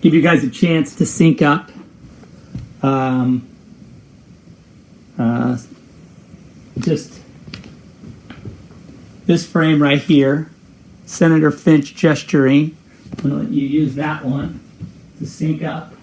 give you guys a chance to sync up. Just this frame right here, Senator Finch gesturing. I'm going to let you use that one to sync up.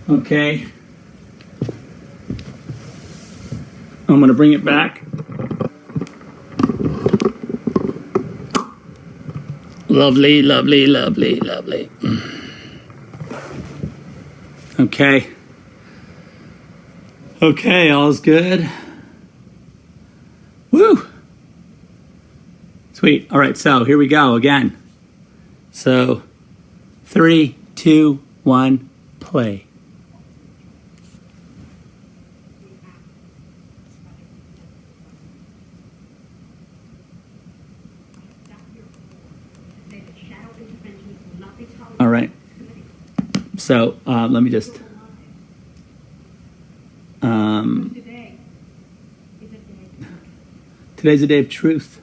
Okay. I'm going to bring it back. Lovely, lovely, lovely, lovely. Okay. Okay, all's good. Woo! Sweet. All right, so here we go again. So 3, 2, 1, play. All right. So let me just. Today's a day of truth.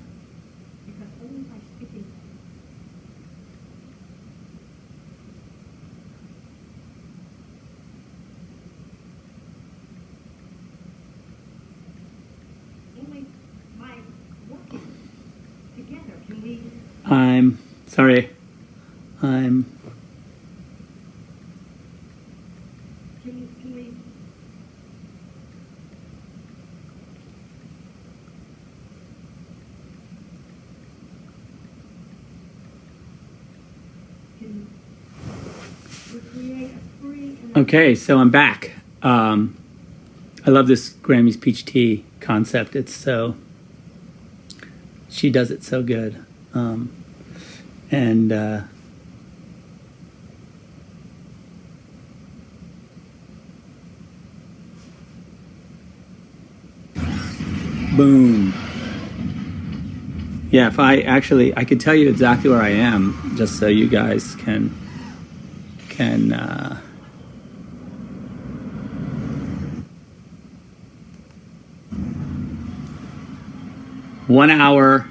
I'm sorry. Okay, so I'm back. I love this Grammy's peach tea concept. It's so, she does it so good. Boom. Yeah, if I could tell you exactly where I am, just so you guys can 1 hour,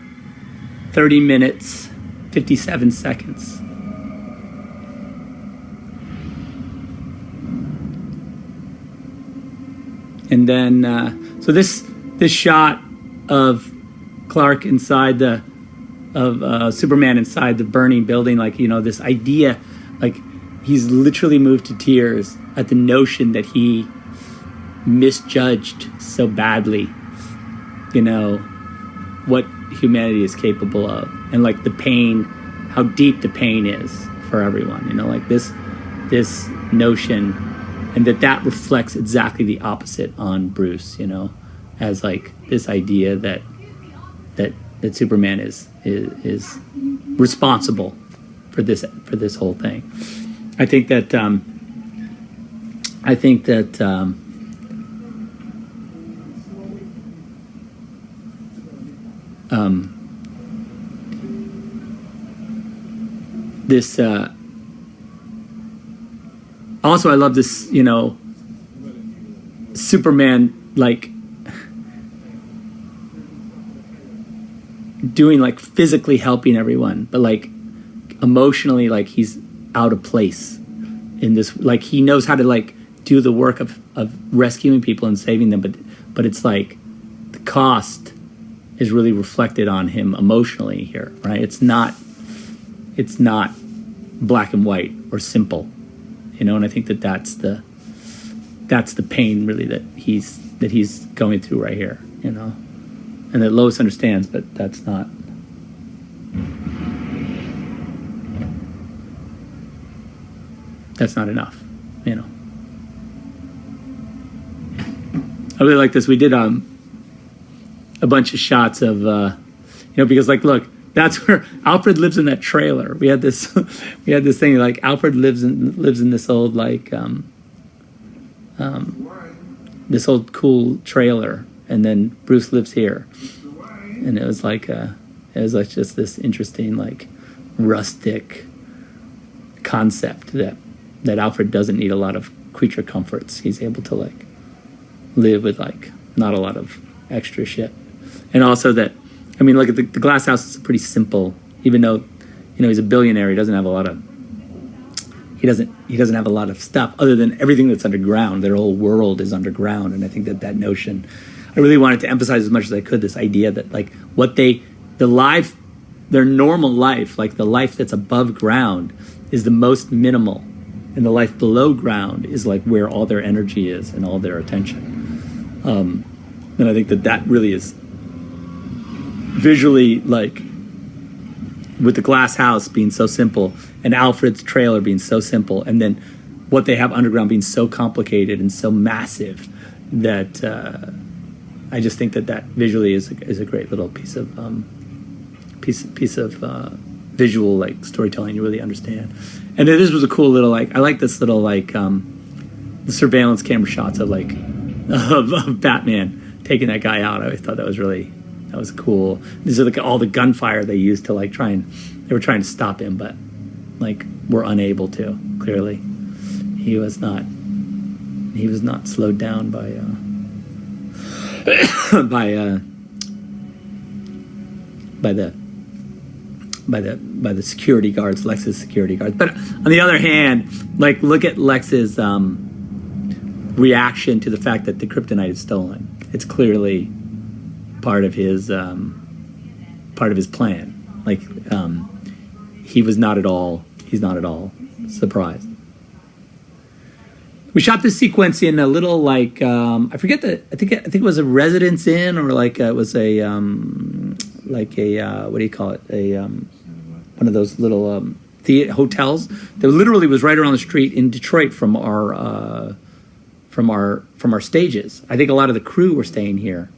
30 minutes, 57 seconds. And then, so this shot of Clark inside Superman inside the burning building, like, you know, this idea, like he's literally moved to tears at the notion that he misjudged so badly, you know, what humanity is capable of, and like the pain, how deep the pain is for everyone, you know, like this notion, and that reflects exactly the opposite on Bruce, you know, as like this idea that Superman is responsible for this whole thing. I think that this also, I love this, you know, Superman like doing, like, physically helping everyone, but like emotionally, like he's out of place in this, like he knows how to like do the work of rescuing people and saving them, but it's like the cost is really reflected on him emotionally here, right? It's not black and white or simple, you know, and I think that's the pain really that he's going through right here, you know. and that Lois understands, but that's not. That's not enough, you know. I really like this. We did a bunch of shots of, because like, look, that's where Alfred lives in that trailer. We had this thing like Alfred lives in this old like this old cool trailer, and then Bruce lives here, and it was like just this interesting like rustic concept that Alfred doesn't need a lot of creature comforts. He's able to like live with like not a lot of extra shit. And also that, I mean, look at the glass house is pretty simple, even though, he's a billionaire. He doesn't have a lot of stuff other than everything that's underground. Their whole world is underground. And I think that notion, I really wanted to emphasize as much as I could, this idea that like their normal life, like the life that's above ground is the most minimal. And the life below ground is like where all their energy is and all their attention. And I think that really is visually, like, with the glass house being so simple and Alfred's trailer being so simple, and then what they have underground being so complicated and so massive, that I just think that visually is a great little piece of visual like storytelling you really understand. And this was a cool little like, I like this little like the surveillance camera shots of like of Batman taking that guy out. I always thought that was cool. These are like all the gunfire they used to like they were trying to stop him, but like were unable to. Clearly, he was not slowed down by the security guards, Lex's security guards. But on the other hand, like, look at Lex's reaction to the fact that the kryptonite is stolen. It's clearly part of his plan. Like, he's not at all surprised. We shot this sequence in a little like I think it was a Residence Inn, or like it was a what do you call it, one of those little hotels that literally was right around the street in Detroit from our stages. I think a lot of the crew were staying here,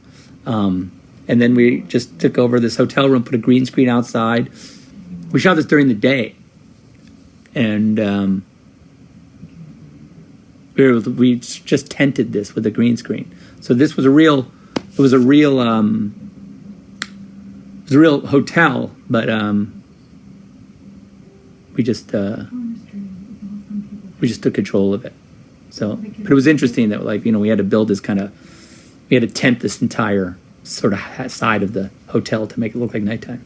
and then we just took over this hotel room, put a green screen outside. We shot this during the day, and we just tented this with a green screen. So this was a real hotel, but we just took control of it. So, but it was interesting that, like, we had to tent this entire sort of side of the hotel to make it look like nighttime,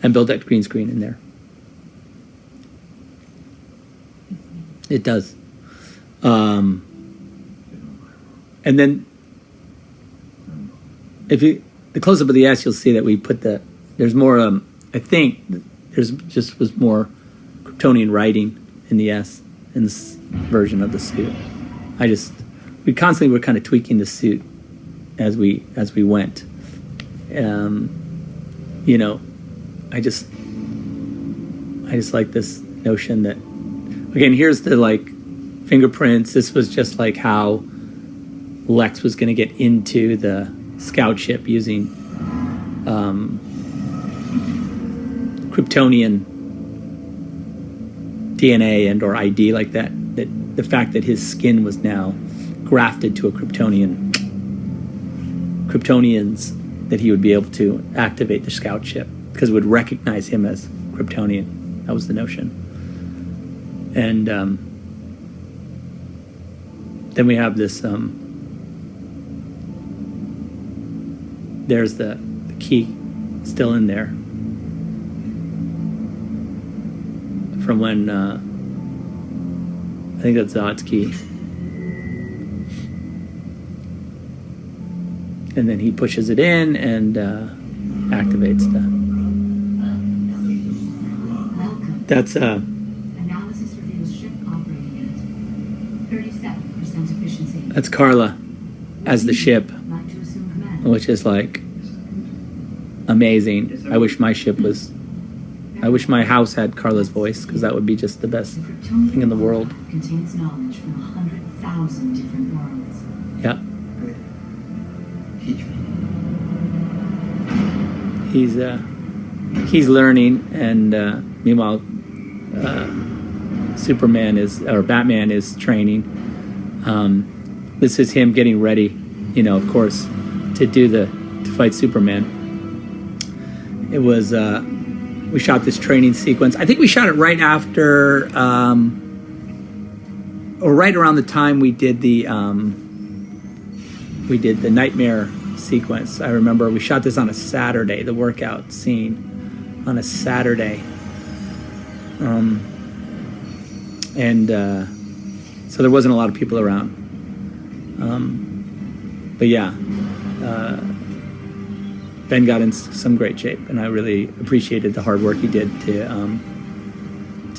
and build that green screen in there. It does. And then if the close up of the S, you'll see that we put there's more, I think was more Kryptonian writing in the S in this version of the suit. We constantly were kind of tweaking the suit as we went. I just like this notion that, again, here's the like fingerprints. This was just like how Lex was going to get into the scout ship using Kryptonian DNA and or ID, like that the fact that his skin was now grafted to a Kryptonians, that he would be able to activate the scout ship because it would recognize him as Kryptonian. That was the notion. And then we have this there's the key still in there from when I think that's Zod's key. And then he pushes it in and activates that's analysis reveals ship operating at 37% efficiency. That's Carla as the ship, Like to assume command. which is like amazing. I wish my ship was. I wish my house had Carla's voice, because that would be just the best The Kryptonian thing in the world. contains knowledge from 100,000 different worlds. Yeah, Good. Teach me. he's learning, and meanwhile, Batman is training. This is him getting ready, of course, to fight Superman. It was we shot this training sequence. I think we shot it right after, or right around the time we did the nightmare sequence. I remember we shot this on a Saturday, the workout scene on a Saturday. So there wasn't a lot of people around. But yeah, Ben got in some great shape, and I really appreciated the hard work he did to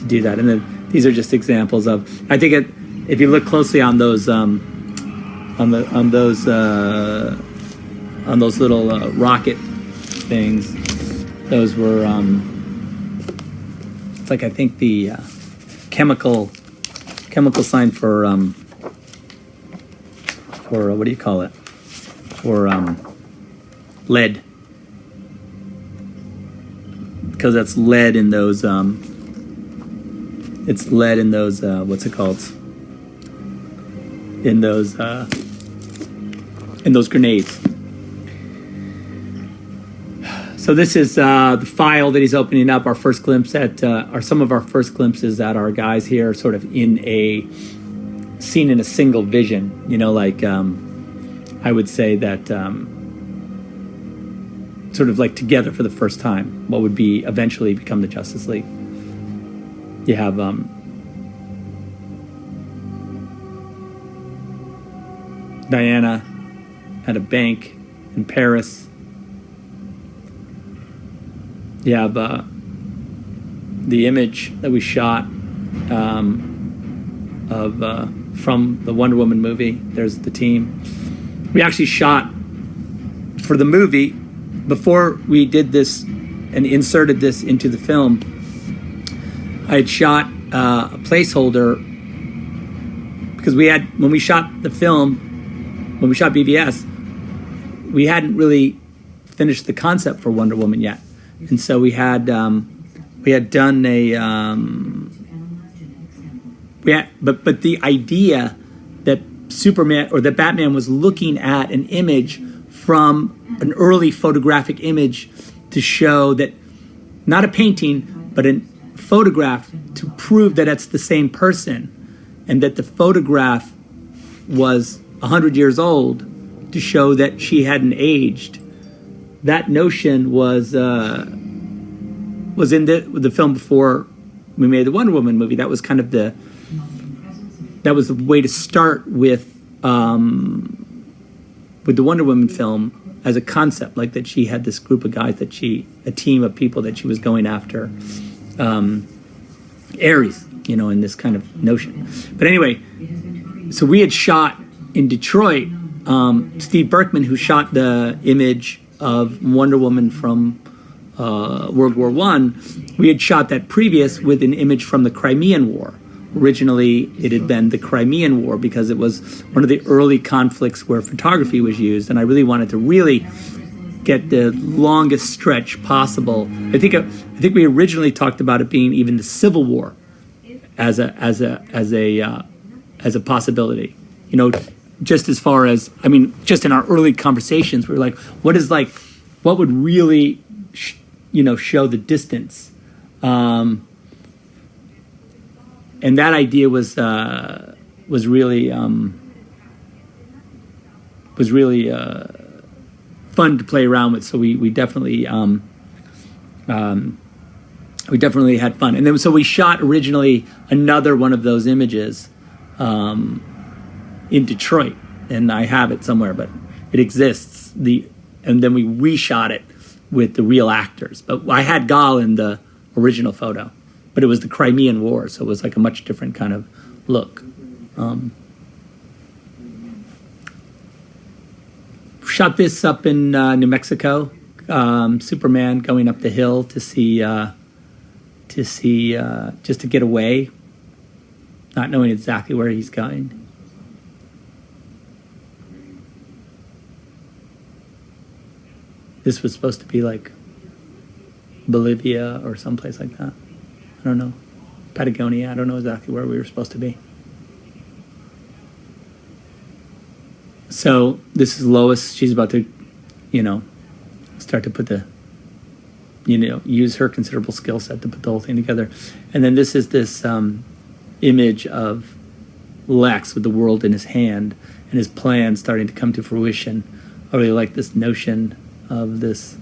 do that. And then these are just examples of. I think if you look closely on those on those little rocket things, those were it's like, I think the chemical sign for what do you call it? For lead. Because that's lead in those it's lead in those what's it called? In those grenades. So this is the file that he's opening up. Our first glimpse at are some of our first glimpses at our guys here, sort of in a scene in a single vision. I would say that sort of like together for the first time, what would be eventually become the Justice League. You have Diana at a bank in Paris. You have the image that we shot from the Wonder Woman movie. There's the team. We actually shot for the movie, before we did this and inserted this into the film. I had shot a placeholder, because when we shot the film, when we shot BVS, we hadn't really finished the concept for Wonder Woman yet. And so we had done but the idea that Superman or that Batman was looking at an image from an early photographic image to show that, not a painting, but a photograph to prove that it's the same person, and that the photograph was 100 years old to show that she hadn't aged. That notion was in the film before we made the Wonder Woman movie. That was kind of the way to start with the Wonder Woman film, as a concept, like that she had this group of guys a team of people that she was going after, Ares, in this kind of notion. But anyway, so we had shot in Detroit. Steve Berkman, who shot the image of Wonder Woman from World War I, we had shot that previous with an image from the Crimean War. Originally, it had been the Crimean War, because it was one of the early conflicts where photography was used, and I really wanted to really get the longest stretch possible. I think we originally talked about it being even the Civil War as a possibility. Just as far as, just in our early conversations, we were like, what would really, show the distance. And that idea was really fun to play around with. So we definitely had fun. And then so we shot originally another one of those images in Detroit, and I have it somewhere, but it exists. And then we reshot it with the real actors. But I had Gal in the original photo. But it was the Crimean War, so it was like a much different kind of look. Shot this up in New Mexico, Superman going up the hill to see just to get away, not knowing exactly where he's going. This was supposed to be like Bolivia or someplace like that. I don't know. Patagonia. I don't know exactly where we were supposed to be. So this is Lois. She's about to, start to put use her considerable skill set to put the whole thing together. And then this is this image of Lex with the world in his hand and his plan starting to come to fruition. I really like this notion of this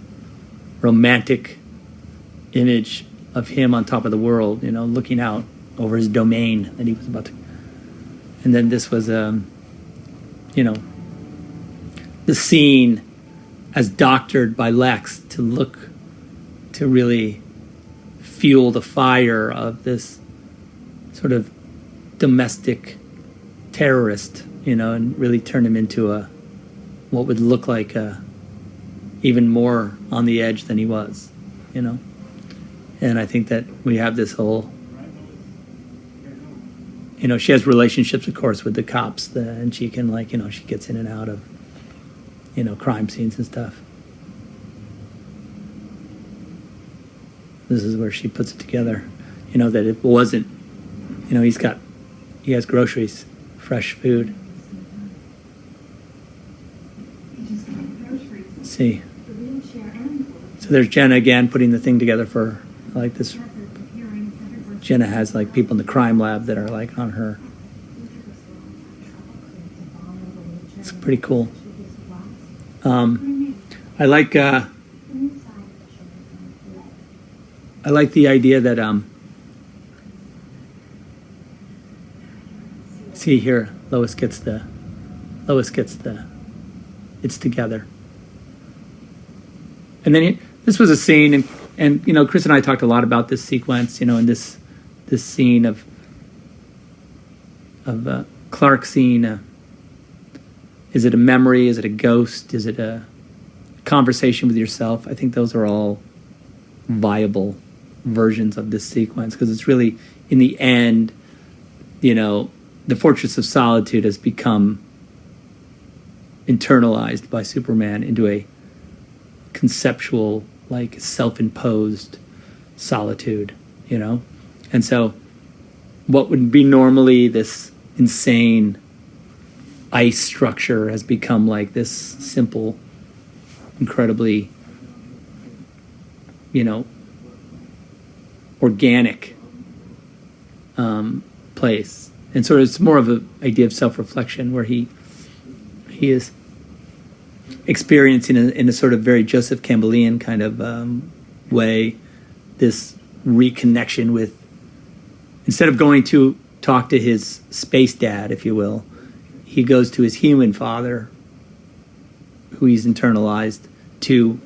romantic image of him on top of the world, looking out over his domain that he was about to. And then this was, the scene as doctored by Lex to really fuel the fire of this sort of domestic terrorist, and really turn him into what would look like even more on the edge than he was, And I think that we have this whole, she has relationships, of course, with the cops, and she can she gets in and out of, crime scenes and stuff. This is where she puts it together, that it wasn't, he has groceries, fresh food. See. So there's Jenna again putting the thing together for like this. Jenna has like people in the crime lab that are like on her. It's pretty cool. I like the idea that see here, Lois gets the it's together. And then this was a scene, and Chris and I talked a lot about this sequence, and this scene of Clark seeing is it a memory? Is it a ghost? Is it a conversation with yourself? I think those are all viable versions of this sequence, because it's really, in the end, the Fortress of Solitude has become internalized by Superman into a conceptual, like self-imposed solitude, And so what would be normally this insane ice structure has become like this simple, incredibly, organic place. And so it's more of an idea of self-reflection where he is experiencing in a sort of very Joseph Campbellian kind of way this reconnection with, instead of going to talk to his space dad, if you will, he goes to his human father, who he's internalized, to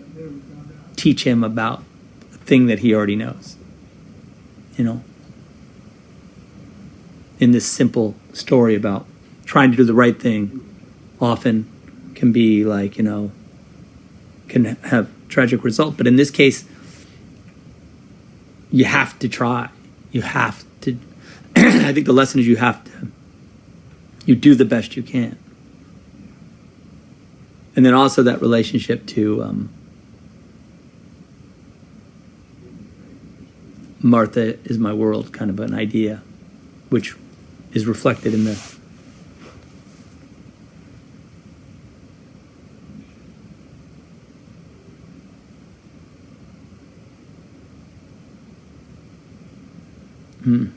teach him about the thing that he already knows. In this simple story about trying to do the right thing often can be like, can have tragic result. But in this case, you have to try. You have to. I think the lesson is you do the best you can. And then also that relationship to Martha is my world, kind of an idea, which is reflected in the and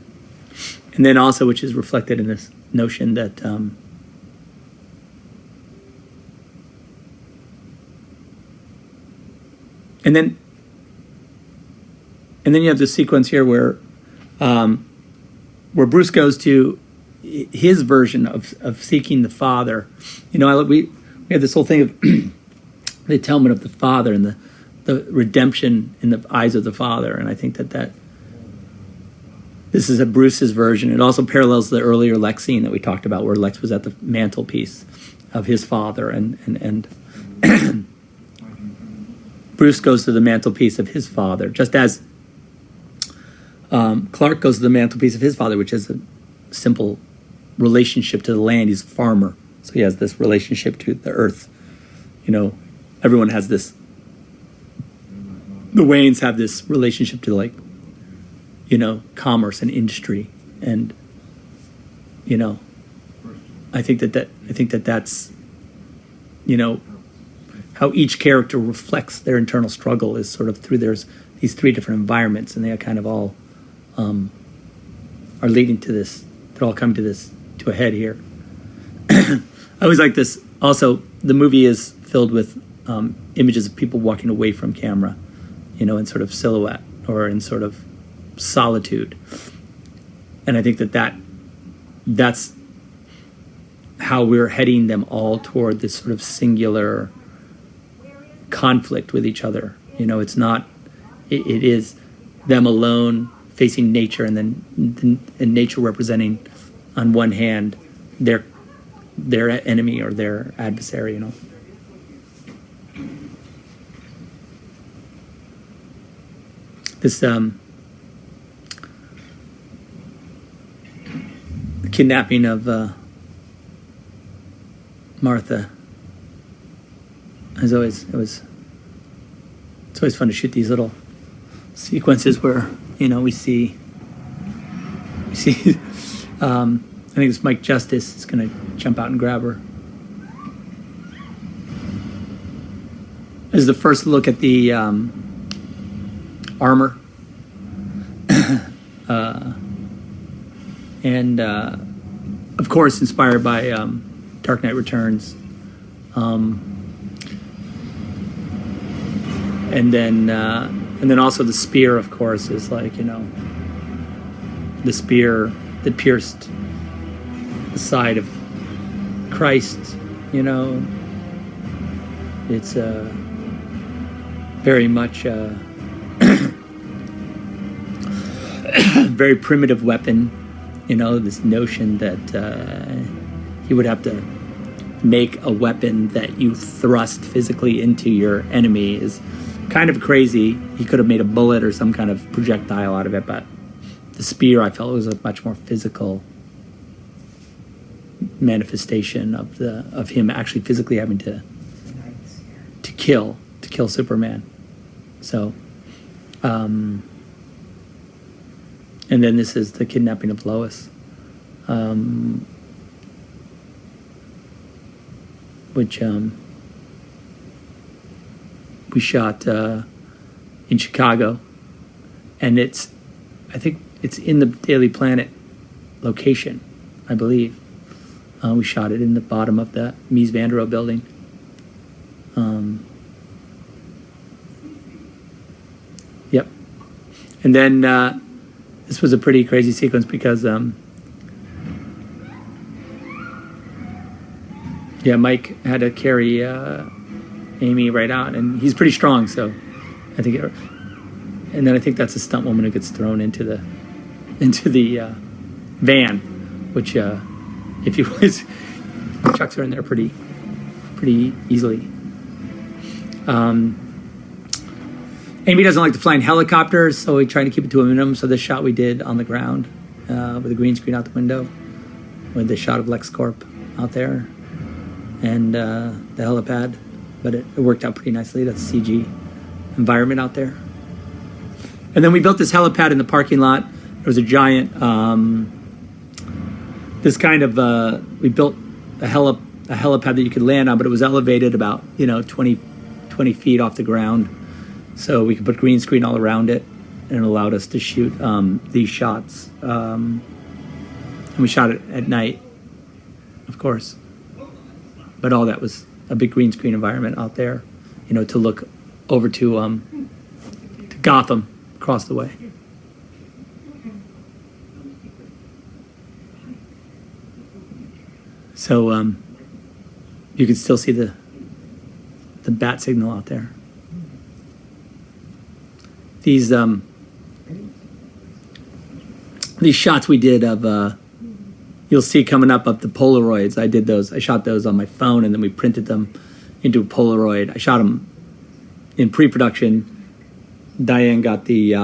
then also, which is reflected in this notion that and then you have this sequence here where Bruce goes to his version of seeking the Father. We have this whole thing of the atonement of the Father and the redemption in the eyes of the Father, and I think that this is a Bruce's version. It also parallels the earlier Lex scene that we talked about, where Lex was at the mantelpiece of his father, and Bruce goes to the mantelpiece of his father, just as Clark goes to the mantelpiece of his father, which is a simple relationship to the land. He's a farmer, so he has this relationship to the earth. You know, everyone has this. The Waynes have this relationship to, like, you know, commerce and industry, and you know, I think that's, you know, how each character reflects their internal struggle is sort of through these three different environments, and they kind of all are leading to this. They're all coming to a head here. I always like this. Also, the movie is filled with images of people walking away from camera, you know, in sort of silhouette or in sort of solitude, and I think that's how we're heading them all toward this sort of singular conflict with each other. You know, it's not. It is them alone facing nature, and then nature representing, on one hand, their enemy or their adversary. You know. This kidnapping of Martha it's always fun to shoot these little sequences where, you know, we see I think it's Mike Justice is going to jump out and grab her. This is the first look at the armor. And of course inspired by Dark Knight Returns, and then also the spear, of course, is like, you know, the spear that pierced the side of Christ. You know, it's very much very primitive weapon. You know, this notion that he would have to make a weapon that you thrust physically into your enemy is kind of crazy. He could have made a bullet or some kind of projectile out of it, but the spear, I felt, was a much more physical manifestation of him actually physically having to kill Superman. So, and then this is the kidnapping of Lois, which we shot in Chicago, and I think it's in the Daily Planet location, I believe. We shot it in the bottom of the Mies van der Rohe building. Yep. And then this was a pretty crazy sequence because Mike had to carry Amy right out, and he's pretty strong, so I think and then I think that's a stunt woman who gets thrown into the van, which if you chucks her in there pretty easily. Amy doesn't like to fly in helicopters, so we tried to keep it to a minimum. So this shot we did on the ground with a green screen out the window, with the shot of LexCorp out there and the helipad, but it worked out pretty nicely. That's CG environment out there. And then we built this helipad in the parking lot. There was a giant, we built a helipad that you could land on, but it was elevated about, 20 feet off the ground. So we could put green screen all around it, and it allowed us to shoot these shots. And we shot it at night, of course. But all that was a big green screen environment out there, to look over to Gotham across the way. So you can still see the bat signal out there. These shots we did of you'll see coming up of the Polaroids. I shot those on my phone, and then we printed them into a Polaroid. I shot them in pre-production, Diane got the,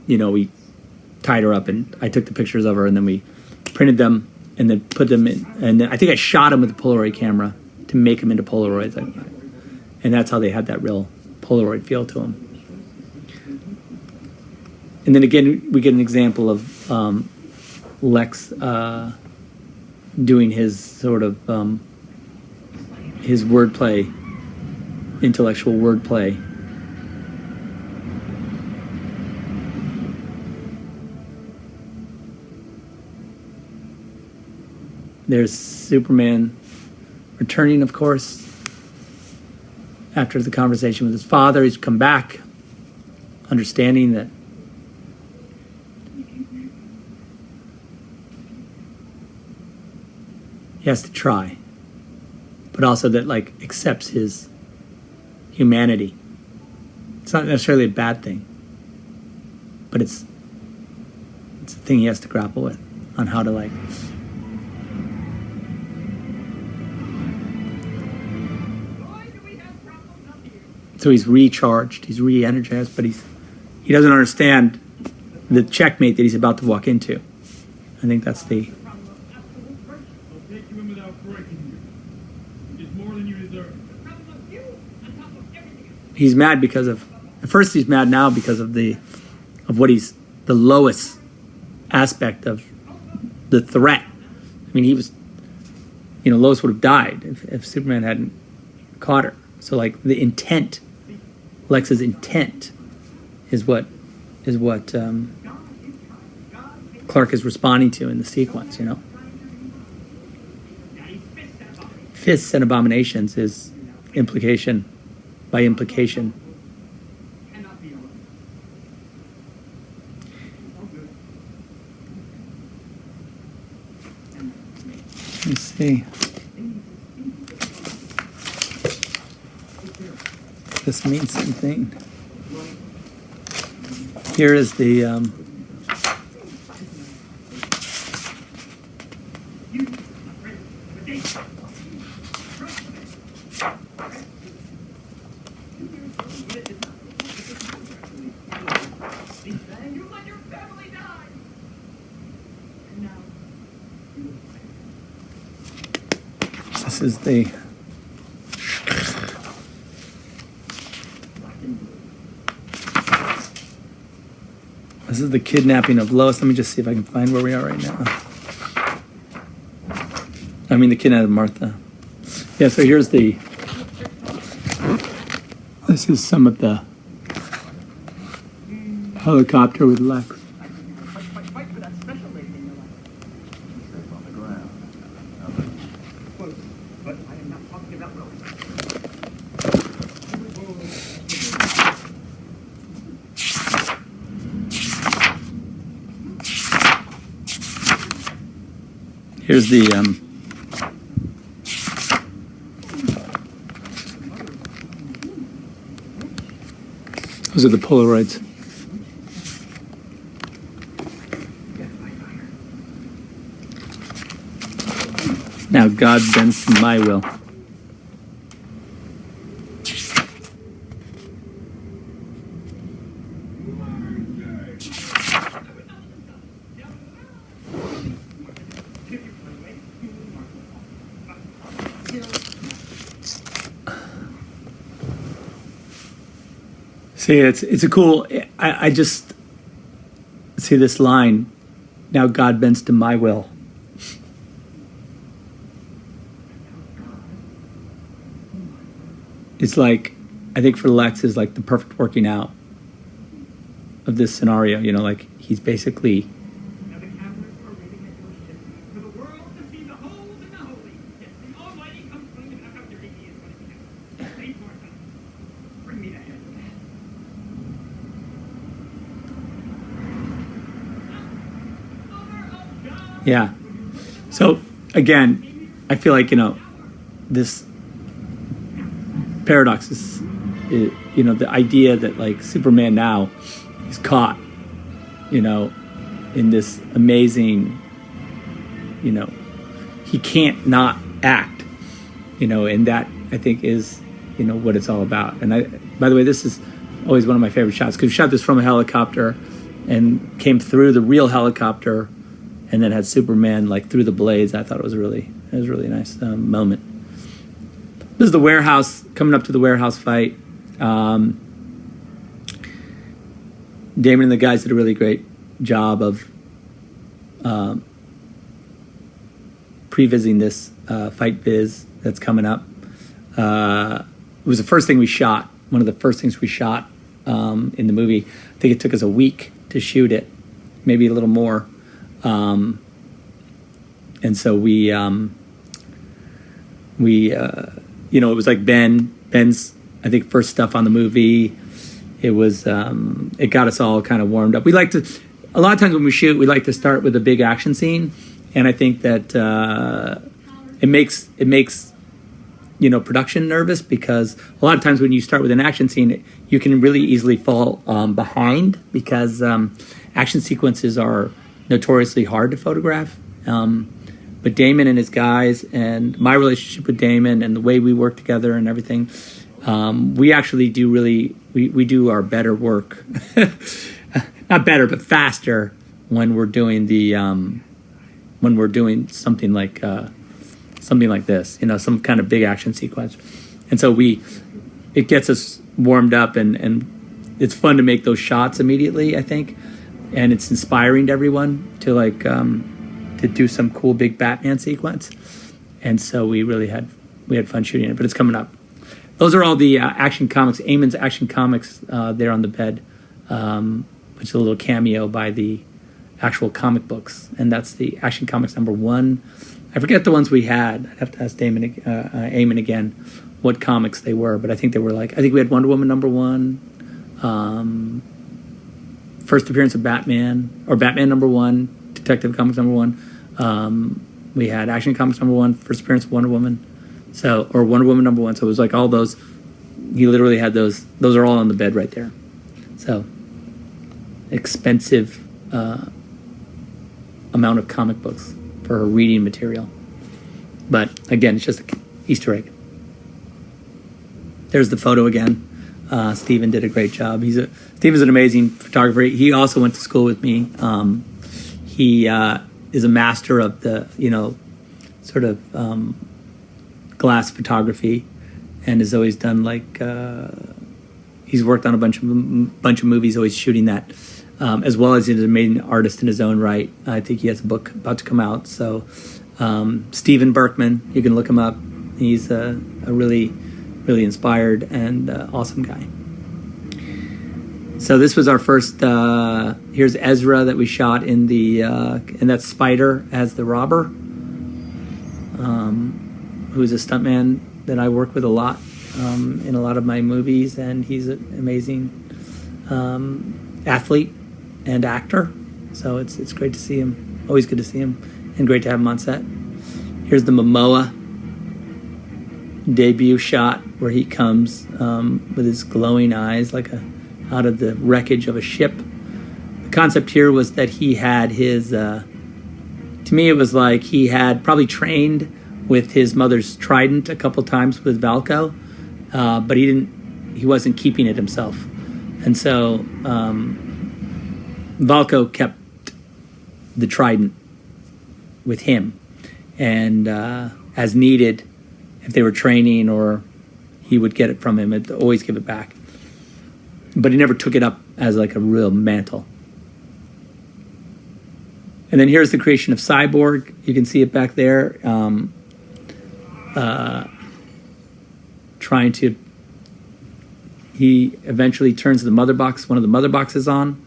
we tied her up and I took the pictures of her and then we printed them and then put them in. And then I think I shot them with a Polaroid camera to make them into Polaroids. And that's how they had that real Polaroid feel to them. And then again, we get an example of Lex doing his sort of his wordplay, intellectual wordplay. There's Superman returning, of course, after the conversation with his father. He's come back, understanding that he has to try, but also that like accepts his humanity. It's not necessarily a bad thing, but it's a thing he has to grapple with on how to like. So he's recharged, he's re-energized, but he doesn't understand the checkmate that he's about to walk into. I think that's the. He's mad because of. At first, he's mad now because of what he's the lowest aspect of the threat. I mean, he was. Lois would have died if Superman hadn't caught her. So, like the intent. Lex's intent is what Clark is responding to in the sequence, Fists and abominations is implication by implication. Let's see. This means something. Here is the this is the This is the kidnapping of Lois. Let me just see if I can find where we are right now. I mean, the kidnapping of Martha. Yeah, so here's the. This is some of the helicopter with Lex. Here's the those are the Polaroids. Now God bends to my will. See, it's a cool. I just see this line. Now God bends to my will. It's like, I think for Lex is like the perfect working out of this scenario. Like he's basically. Yeah. So again, I feel like, this paradox is, the idea that like Superman now is caught, in this amazing, he can't not act, and that I think is what it's all about. And by the way, this is always one of my favorite shots because we shot this from a helicopter and came through the real helicopter, and then had Superman like through the blades. I thought it was a really nice moment. This is the warehouse, coming up to the warehouse fight. Damon and the guys did a really great job of pre-visiting this fight viz that's coming up. It was the first thing we shot, one of the first things we shot in the movie. I think it took us a week to shoot it, maybe a little more. And so we it was like Ben's, I think, first stuff on the movie. It was, it got us all kind of warmed up. A lot of times when we shoot, we like to start with a big action scene. And I think that it makes production nervous, because a lot of times when you start with an action scene, you can really easily fall behind, because action sequences are notoriously hard to photograph. But Damon and his guys, and my relationship with Damon, and the way we work together and everything, we actually do we do our better work, not better, but faster when we're doing something like this, some kind of big action sequence. And so it gets us warmed up, and it's fun to make those shots immediately, I think. And it's inspiring to everyone to to do some cool big Batman sequence. And so we had fun shooting it, but it's coming up. Those are all the Action Comics, Eamon's Action Comics there on the bed, which is a little cameo by the actual comic books. And that's the Action Comics #1. I forget the ones we had. I'd have to ask Eamon again what comics they were, but I think they were I think we had Wonder Woman #1, first appearance of Batman, or Batman #1, Detective Comics #1. We had Action Comics #1, first appearance of Wonder Woman, or Wonder Woman #1. So it was like all those. He literally had those. Those are all on the bed right there. So expensive amount of comic books for her reading material. But again, it's just an Easter egg. There's the photo again. Steven did a great job. Steven's an amazing photographer. He also went to school with me. He is a master of the, sort of glass photography, and has always done he's worked on a bunch of movies, always shooting that. As well as he's an amazing artist in his own right. I think he has a book about to come out. So Steven Berkman, you can look him up. He's a really, really inspired and awesome guy. So this was our first, here's Ezra that we shot in and that's Spider as the robber, who's a stuntman that I work with a lot in a lot of my movies, and he's an amazing athlete and actor. So it's great to see him. Always good to see him, and great to have him on set. Here's the Momoa debut shot where he comes with his glowing eyes out of the wreckage of a ship. The concept here was that he had his, to me it was like he had probably trained with his mother's trident a couple times with Valko, but he wasn't keeping it himself. And so Valko kept the trident with him, and as needed, if they were training or he would get it from him, it'd always give it back. But he never took it up as a real mantle. And then here's the creation of Cyborg. You can see it back there. He eventually turns one of the mother boxes on.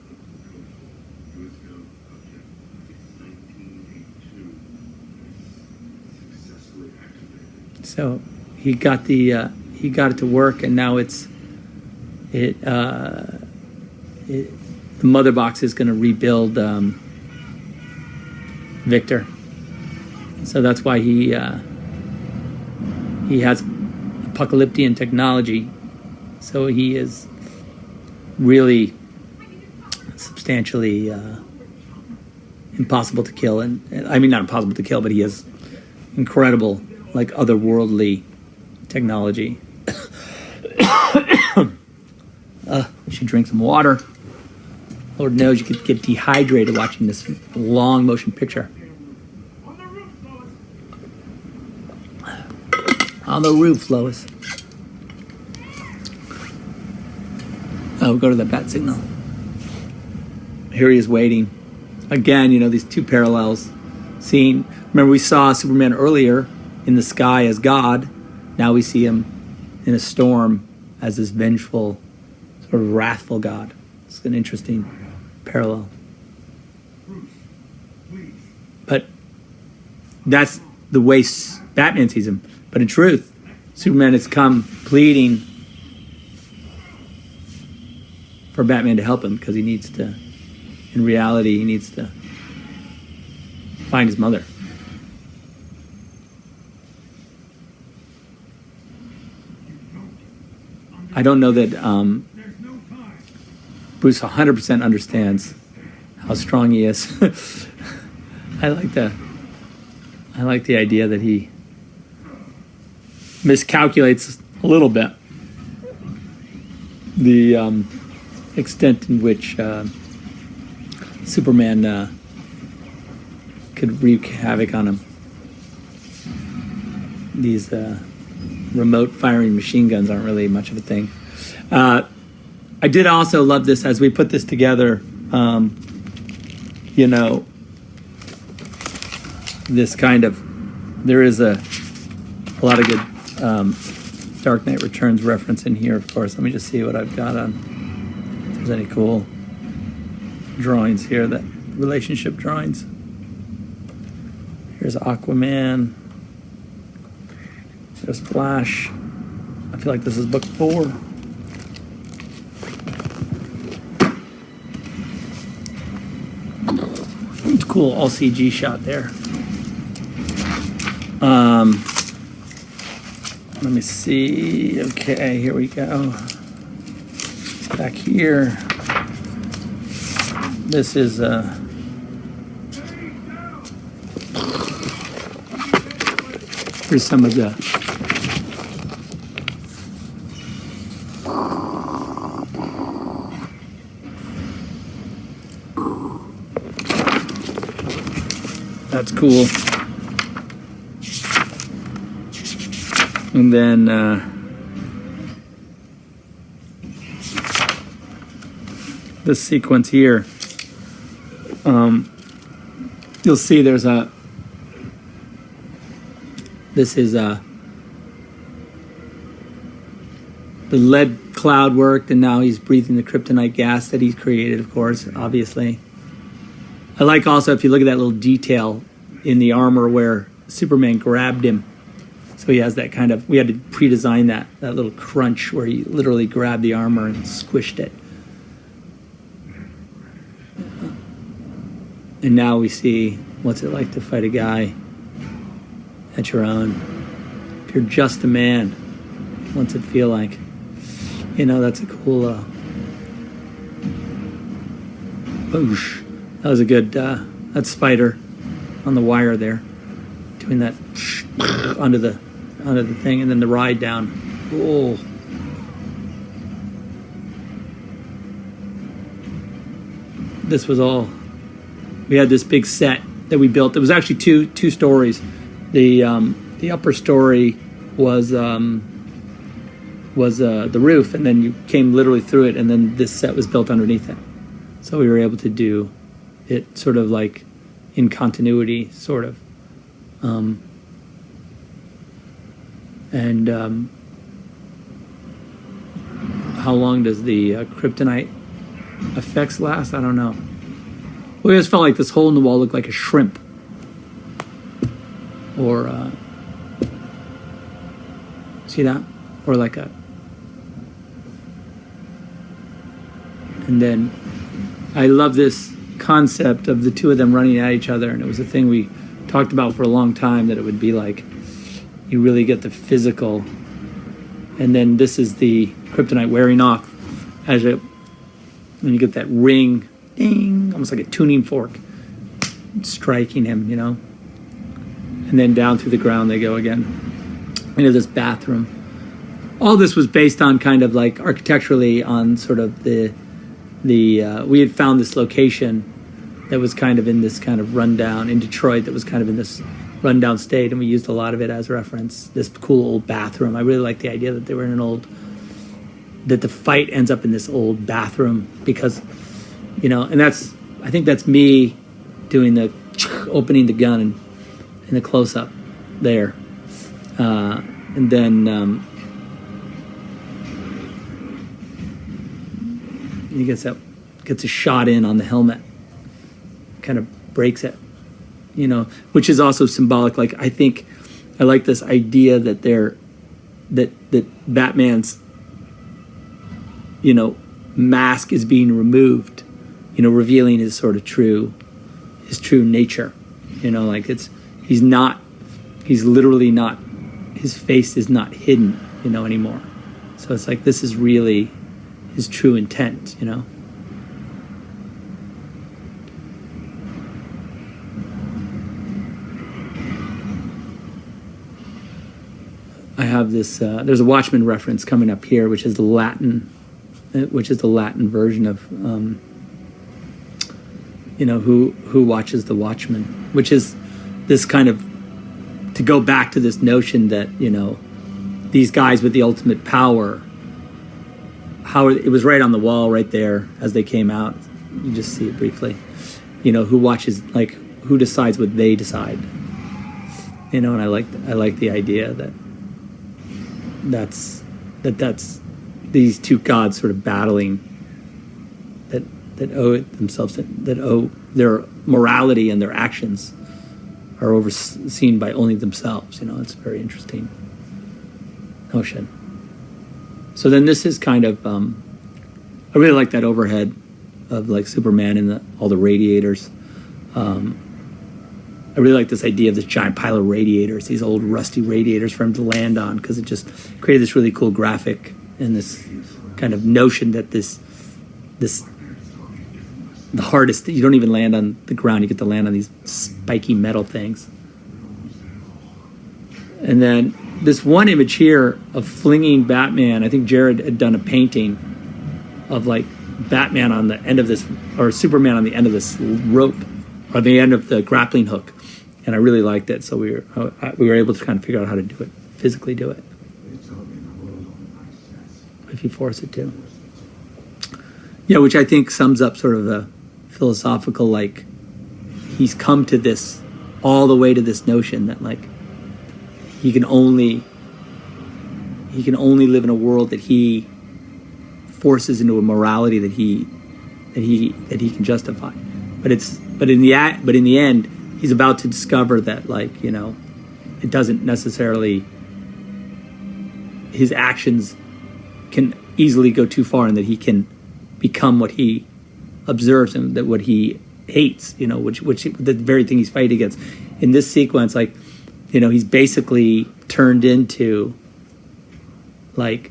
So he got it to work, and now the mother box is going to rebuild Victor. So that's why he has apocalyptic technology. So he is really substantially impossible to kill, and I mean not impossible to kill, but he has incredible, otherworldly technology. Should drink some water. Lord knows you could get dehydrated watching this long motion picture. On the roof, Lois. Oh, we'll go to the bat signal. Here he is waiting. Again, these two parallels. Remember we saw Superman earlier in the sky as God. Now we see him in a storm as this vengeful, sort of wrathful God. It's an interesting parallel. But that's the way Batman sees him. But in truth, Superman has come pleading for Batman to help him because he needs to, in reality, he needs to find his mother. I don't know that Bruce 100% understands how strong he is. I like the idea that he miscalculates a little bit the extent in which Superman could wreak havoc on him. These remote firing machine guns aren't really much of a thing. I did also love this as we put this together. This kind of, there is a lot of good Dark Knight Returns reference in here, of course. Let me just see what I've got on. If there's any cool drawings here, that relationship drawings. Here's Aquaman. There's Flash. I feel like this is book 4. It's cool, all CG shot there. Let me see. Okay, here we go. It's back here. This is here's some of the that's cool. And then this sequence here, you'll see there's this is the lead cloud worked, and now he's breathing the kryptonite gas that he's created, of course, obviously. I like also, if you look at that little detail in the armor where Superman grabbed him. So he has that kind of, we had to pre-design that little crunch where he literally grabbed the armor and squished it. And now we see what's it like to fight a guy at your own. If you're just a man, what's it feel like? That's a cool, boosh. That was a good, that spider on the wire there, doing that under the thing, and then the ride down. Oh. This was all, we had this big set that we built. It was actually two stories. The upper story was the roof, and then you came literally through it, and then this set was built underneath it. So we were able to do it sort of like in continuity, sort of. How long does the kryptonite effects last? I don't know. We always felt like this hole in the wall looked like a shrimp. Or, see that? Or like a... And then I love this concept of the two of them running at each other, and it was a thing we talked about for a long time, that it would be like you really get the physical, and then this is the kryptonite wearing off as it, when you get that ring, ding, almost like a tuning fork striking him, and then down through the ground they go again into this bathroom. all this was based on kind of like architecturally on sort of the we had found this location that was kind of in this kind of rundown in Detroit that was kind of in this rundown state, and we used a lot of it as reference. This cool old bathroom. I really like the idea that they were in that the fight ends up in this old bathroom because, and I think that's me doing the opening the gun and the close up there, and then he gets a shot in on the helmet, kind of breaks it, which is also symbolic. Like I think I like this idea that that Batman's mask is being removed, revealing his sort of true nature, like he's literally not, his face is not hidden, anymore. So it's like this is really his true intent, I have this. There's a Watchmen reference coming up here, which is the Latin version of, who watches the Watchmen, which is this kind of to go back to this notion that these guys with the ultimate power. How it was right on the wall, right there as they came out. You just see it briefly. Who watches, like who decides what they decide. And I like the idea that. That's these two gods sort of battling that owe it themselves, that owe their morality and their actions are overseen by only themselves. It's a very interesting notion. So then this is kind of I really like that overhead of like Superman and all the radiators. I really like this idea of this giant pile of radiators, these old rusty radiators for him to land on, because it just created this really cool graphic and this kind of notion that the hardest, you don't even land on the ground, you get to land on these spiky metal things. And then this one image here of flinging Batman, I think Jared had done a painting of like Batman on the end of this, or Superman on the end of this rope, or the end of the grappling hook. And I really liked it, so we were able to kind of figure out how to do it, physically do it, if you force it to. Yeah, which I think sums up sort of a philosophical, like, he's come to this, all the way to this notion that like he can only live in a world that he forces into a morality that he can justify. But in the end, he's about to discover that, like, it doesn't necessarily, his actions can easily go too far, and that he can become what he observes and that what he hates, which the very thing he's fighting against. In this sequence, like, he's basically turned into like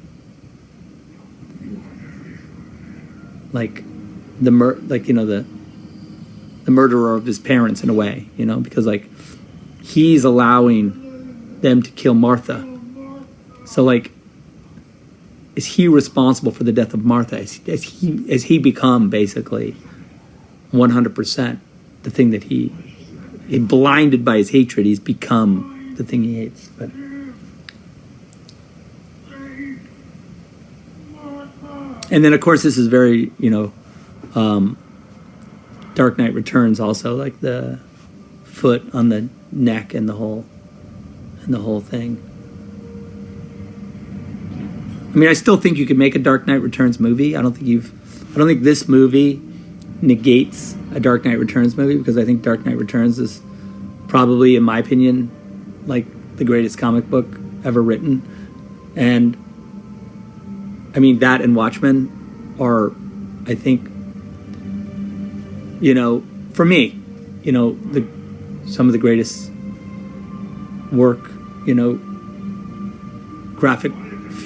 the murderer of his parents in a way, because like he's allowing them to kill Martha. So like, is he responsible for the death of Martha? As he become basically 100% the thing that he blinded by his hatred, he's become the thing he hates. But and then of course this is very, Dark Knight Returns also, like the foot on the neck and the whole thing. I mean, I still think you could make a Dark Knight Returns movie. I don't think this movie negates a Dark Knight Returns movie, because I think Dark Knight Returns is probably, in my opinion, like the greatest comic book ever written. And I mean, that and Watchmen are, I think, for me, some of the greatest work, graphic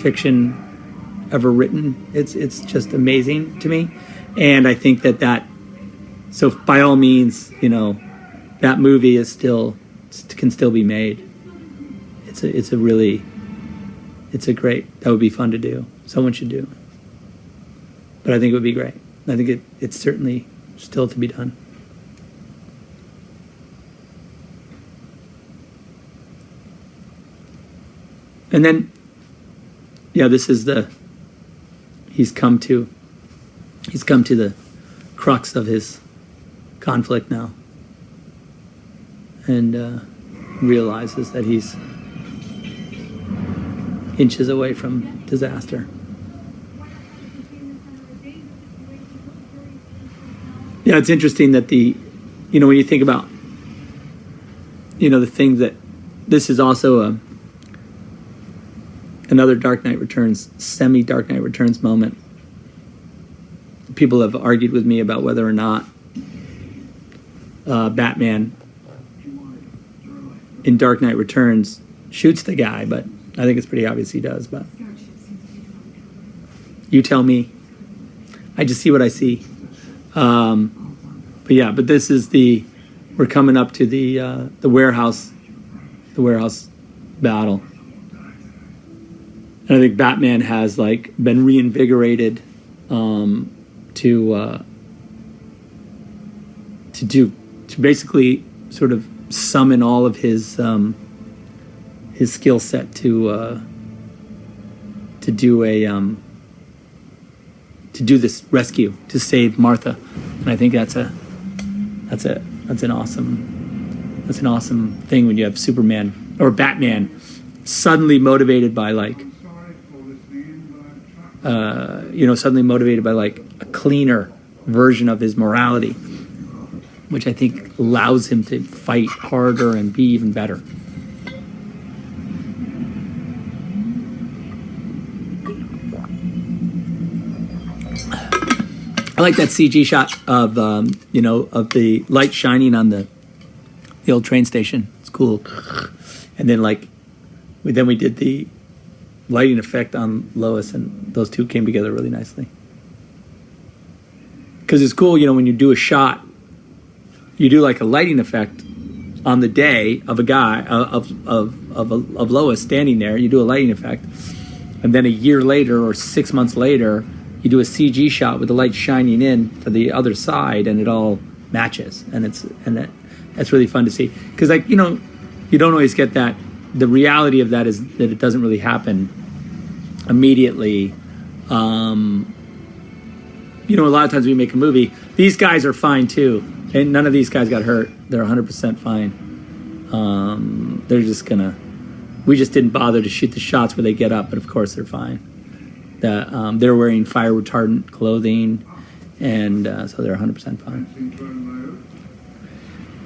fiction ever written. It's just amazing to me. And I think so by all means, that movie can still be made. It's a really that would be fun to do. Someone should do. But I think it would be great. I think it's certainly still to be done. And then, this is he's come to the crux of his conflict now, and realizes that he's inches away from disaster. Yeah, it's interesting that when you think about, the things that this is also another Dark Knight Returns, semi-Dark Knight Returns moment. People have argued with me about whether or not Batman in Dark Knight Returns shoots the guy, but I think it's pretty obvious he does. But you tell me. I just see what I see. But this is we're coming up to the warehouse battle. And I think Batman has been reinvigorated to basically sort of summon all of his skill set to do this rescue, to save Martha. And I think that's an awesome thing when you have Superman or Batman suddenly motivated by a cleaner version of his morality, which I think allows him to fight harder and be even better. I like that CG shot of of the light shining on the old train station. It's cool. And then we did the lighting effect on Lois, and those two came together really nicely. Because it's cool, when you do a shot, you do a lighting effect on the day of a guy of Lois standing there. You do a lighting effect, and then a year later or 6 months later, you do a CG shot with the light shining in for the other side, and it all matches, and that's really fun to see. Because you don't always get that. The reality of that is that it doesn't really happen immediately. A lot of times we make a movie. These guys are fine too, and none of these guys got hurt. They're 100% fine. They're just we just didn't bother to shoot the shots where they get up, but of course they're fine. They're wearing fire retardant clothing, and so they're 100% fine.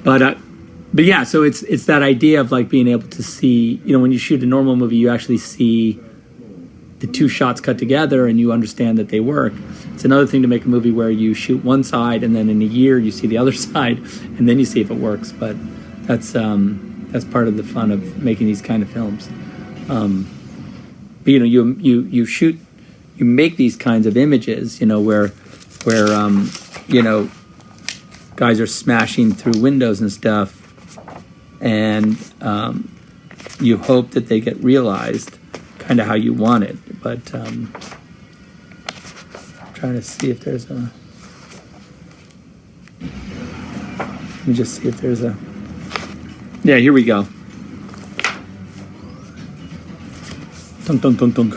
But yeah, so it's that idea of being able to see, when you shoot a normal movie, you actually see the two shots cut together and you understand that they work. It's another thing to make a movie where you shoot one side and then in a year you see the other side and then you see if it works. But that's part of the fun of making these kind of films. But you make these kinds of images, where guys are smashing through windows and stuff, and you hope that they get realized kind of how you want it. But I'm trying to see if there's let me just see if there's yeah, here we go. Dunk, dunk, dunk, dunk.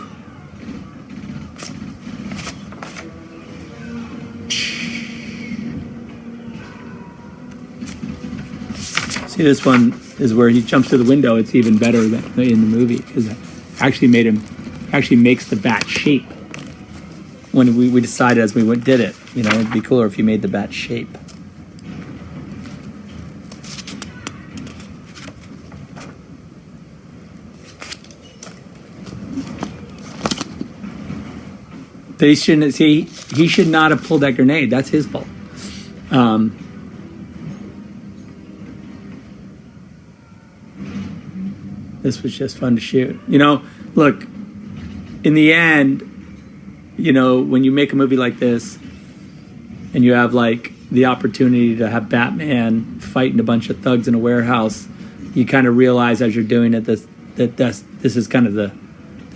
See, this one is where he jumps through the window. It's even better than in the movie because it actually makes the bat shape. When we decided as we did it, it'd be cooler if you made the bat shape. They shouldn't see. He should not have pulled that grenade. That's his fault. This was just fun to shoot. Look, in the end, when you make a movie like this and you have the opportunity to have Batman fighting a bunch of thugs in a warehouse, you kind of realize as you're doing it that this is kind of the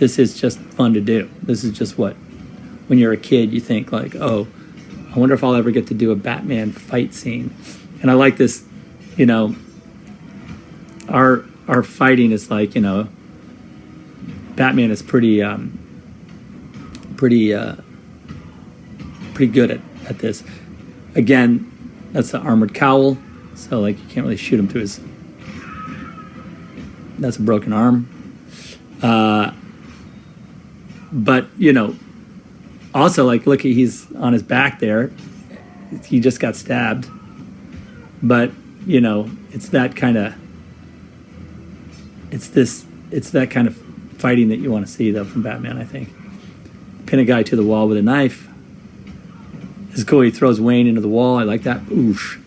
this is just fun to do. This is just what, when you're a kid, you think like, oh, I wonder if I'll ever get to do a Batman fight scene. And I like this, you know, our fighting is like, you know, Batman is pretty good at this. Again, that's the armored cowl, so like you can't really shoot him through his. That's a broken arm. But you know, also like look, he's on his back there. He just got stabbed. But you know, it's that kind of. It's that kind of fighting that you want to see though from Batman, I think. Pin a guy to the wall with a knife. It's cool. He throws Wayne into the wall. I like that. Oosh.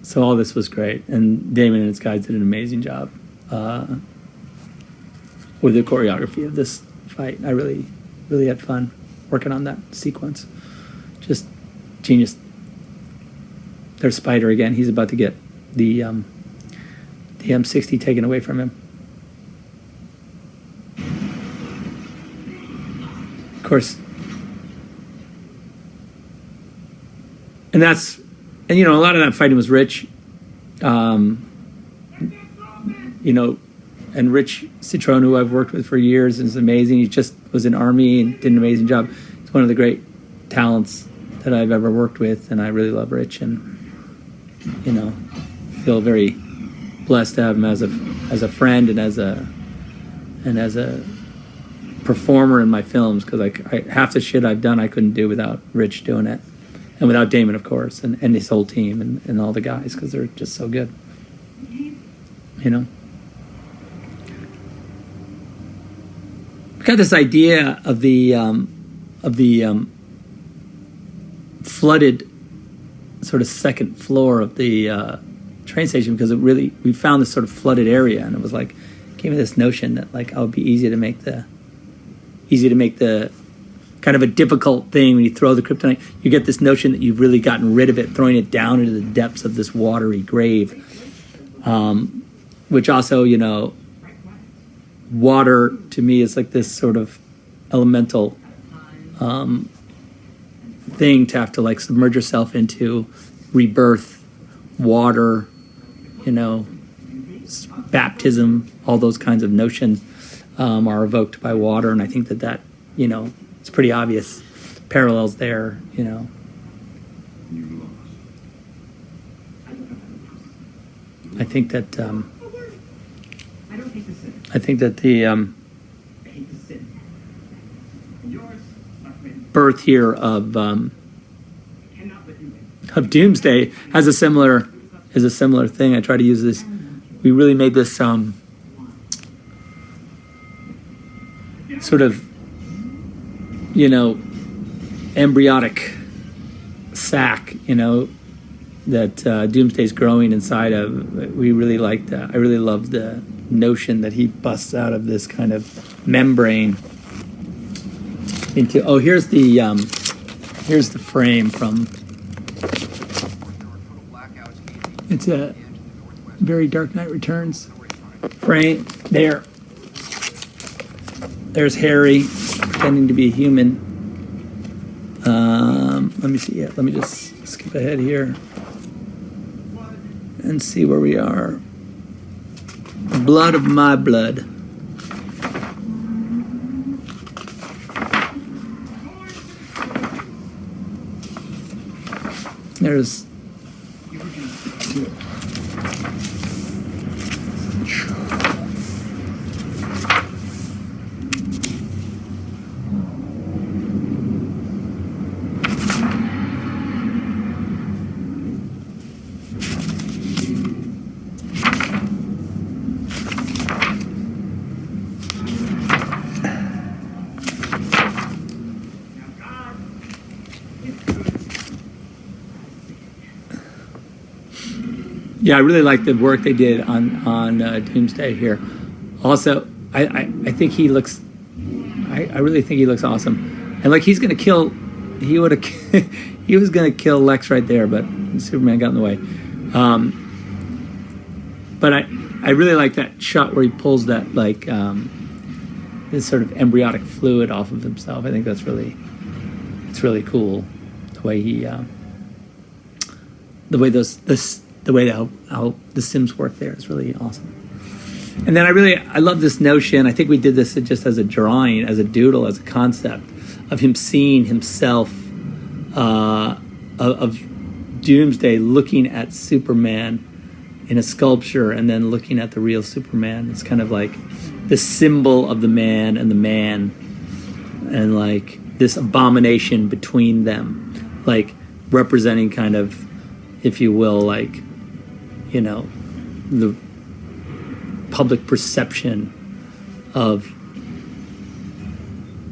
So all this was great, and Damon and his guys did an amazing job with the choreography of this fight. I really, really had fun working on that sequence. Just genius. There's Spider again. He's about to get the M60 taken away from him. Of course. And you know, a lot of that fighting was Rich, you know, and Rich Citron, who I've worked with for years, is amazing. He just was in Army and did an amazing job. He's one of the great talents that I've ever worked with, and I really love Rich, and you know, feel very blessed to have him as a friend and as a performer in my films, because half the shit I've done I couldn't do without Rich doing it. And without Damon, of course, and his whole team and all the guys, because they're just so good. You know? I've got this idea of the flooded sort of second floor of the train station, because we found this sort of flooded area, and it was like, gave me this notion that like, it would be easy to make the kind of a difficult thing when you throw the kryptonite. You get this notion that you've really gotten rid of it, throwing it down into the depths of this watery grave. Which also, you know, water to me is like this sort of elemental thing to have to like submerge yourself into. Rebirth, water, you know, baptism, all those kinds of notions are evoked by water. And I think that, you know, it's pretty obvious parallels there, you know. I think that the birth here of Doomsday has a similar thing. I try to use this. We really made this sort of, you know, embryotic sac, you know, that Doomsday's growing inside of. We really liked that. I really loved the notion that he busts out of this kind of membrane into. Oh, here's the frame from. It's a very Dark Knight Returns frame. There's Harry pretending to be a human. Let me see. Yeah, let me just skip ahead here and see where we are. Blood of my blood. There's. Yeah, I really like the work they did on Doomsday here. Also, I think he looks. I really think he looks awesome, and like he's gonna kill. He would have. He was gonna kill Lex right there, but Superman got in the way. But I really like that shot where he pulls that like this sort of embryonic fluid off of himself. I think it's really cool the way he the way how the Sims work there is really awesome. And then I love this notion. I think we did this just as a drawing, as a doodle, as a concept of him seeing himself of Doomsday looking at Superman in a sculpture and then looking at the real Superman. It's kind of like the symbol of the man and like this abomination between them, like representing kind of, if you will, like, you know, the public perception of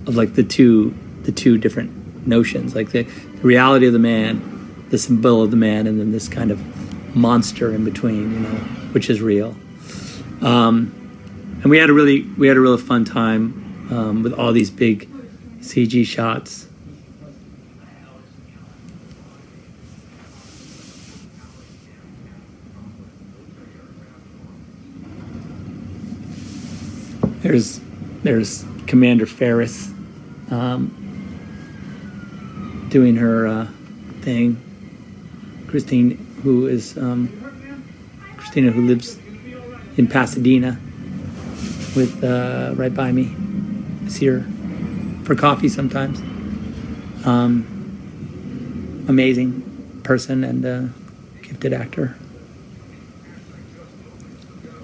like the two different notions, like the reality of the man, the symbol of the man, and then this kind of monster in between, you know, which is real. And we had a really fun time with all these big CG shots. There's Commander Ferris doing her thing. Christina, who lives in Pasadena, with right by me. I see her for coffee sometimes. Amazing person and gifted actor.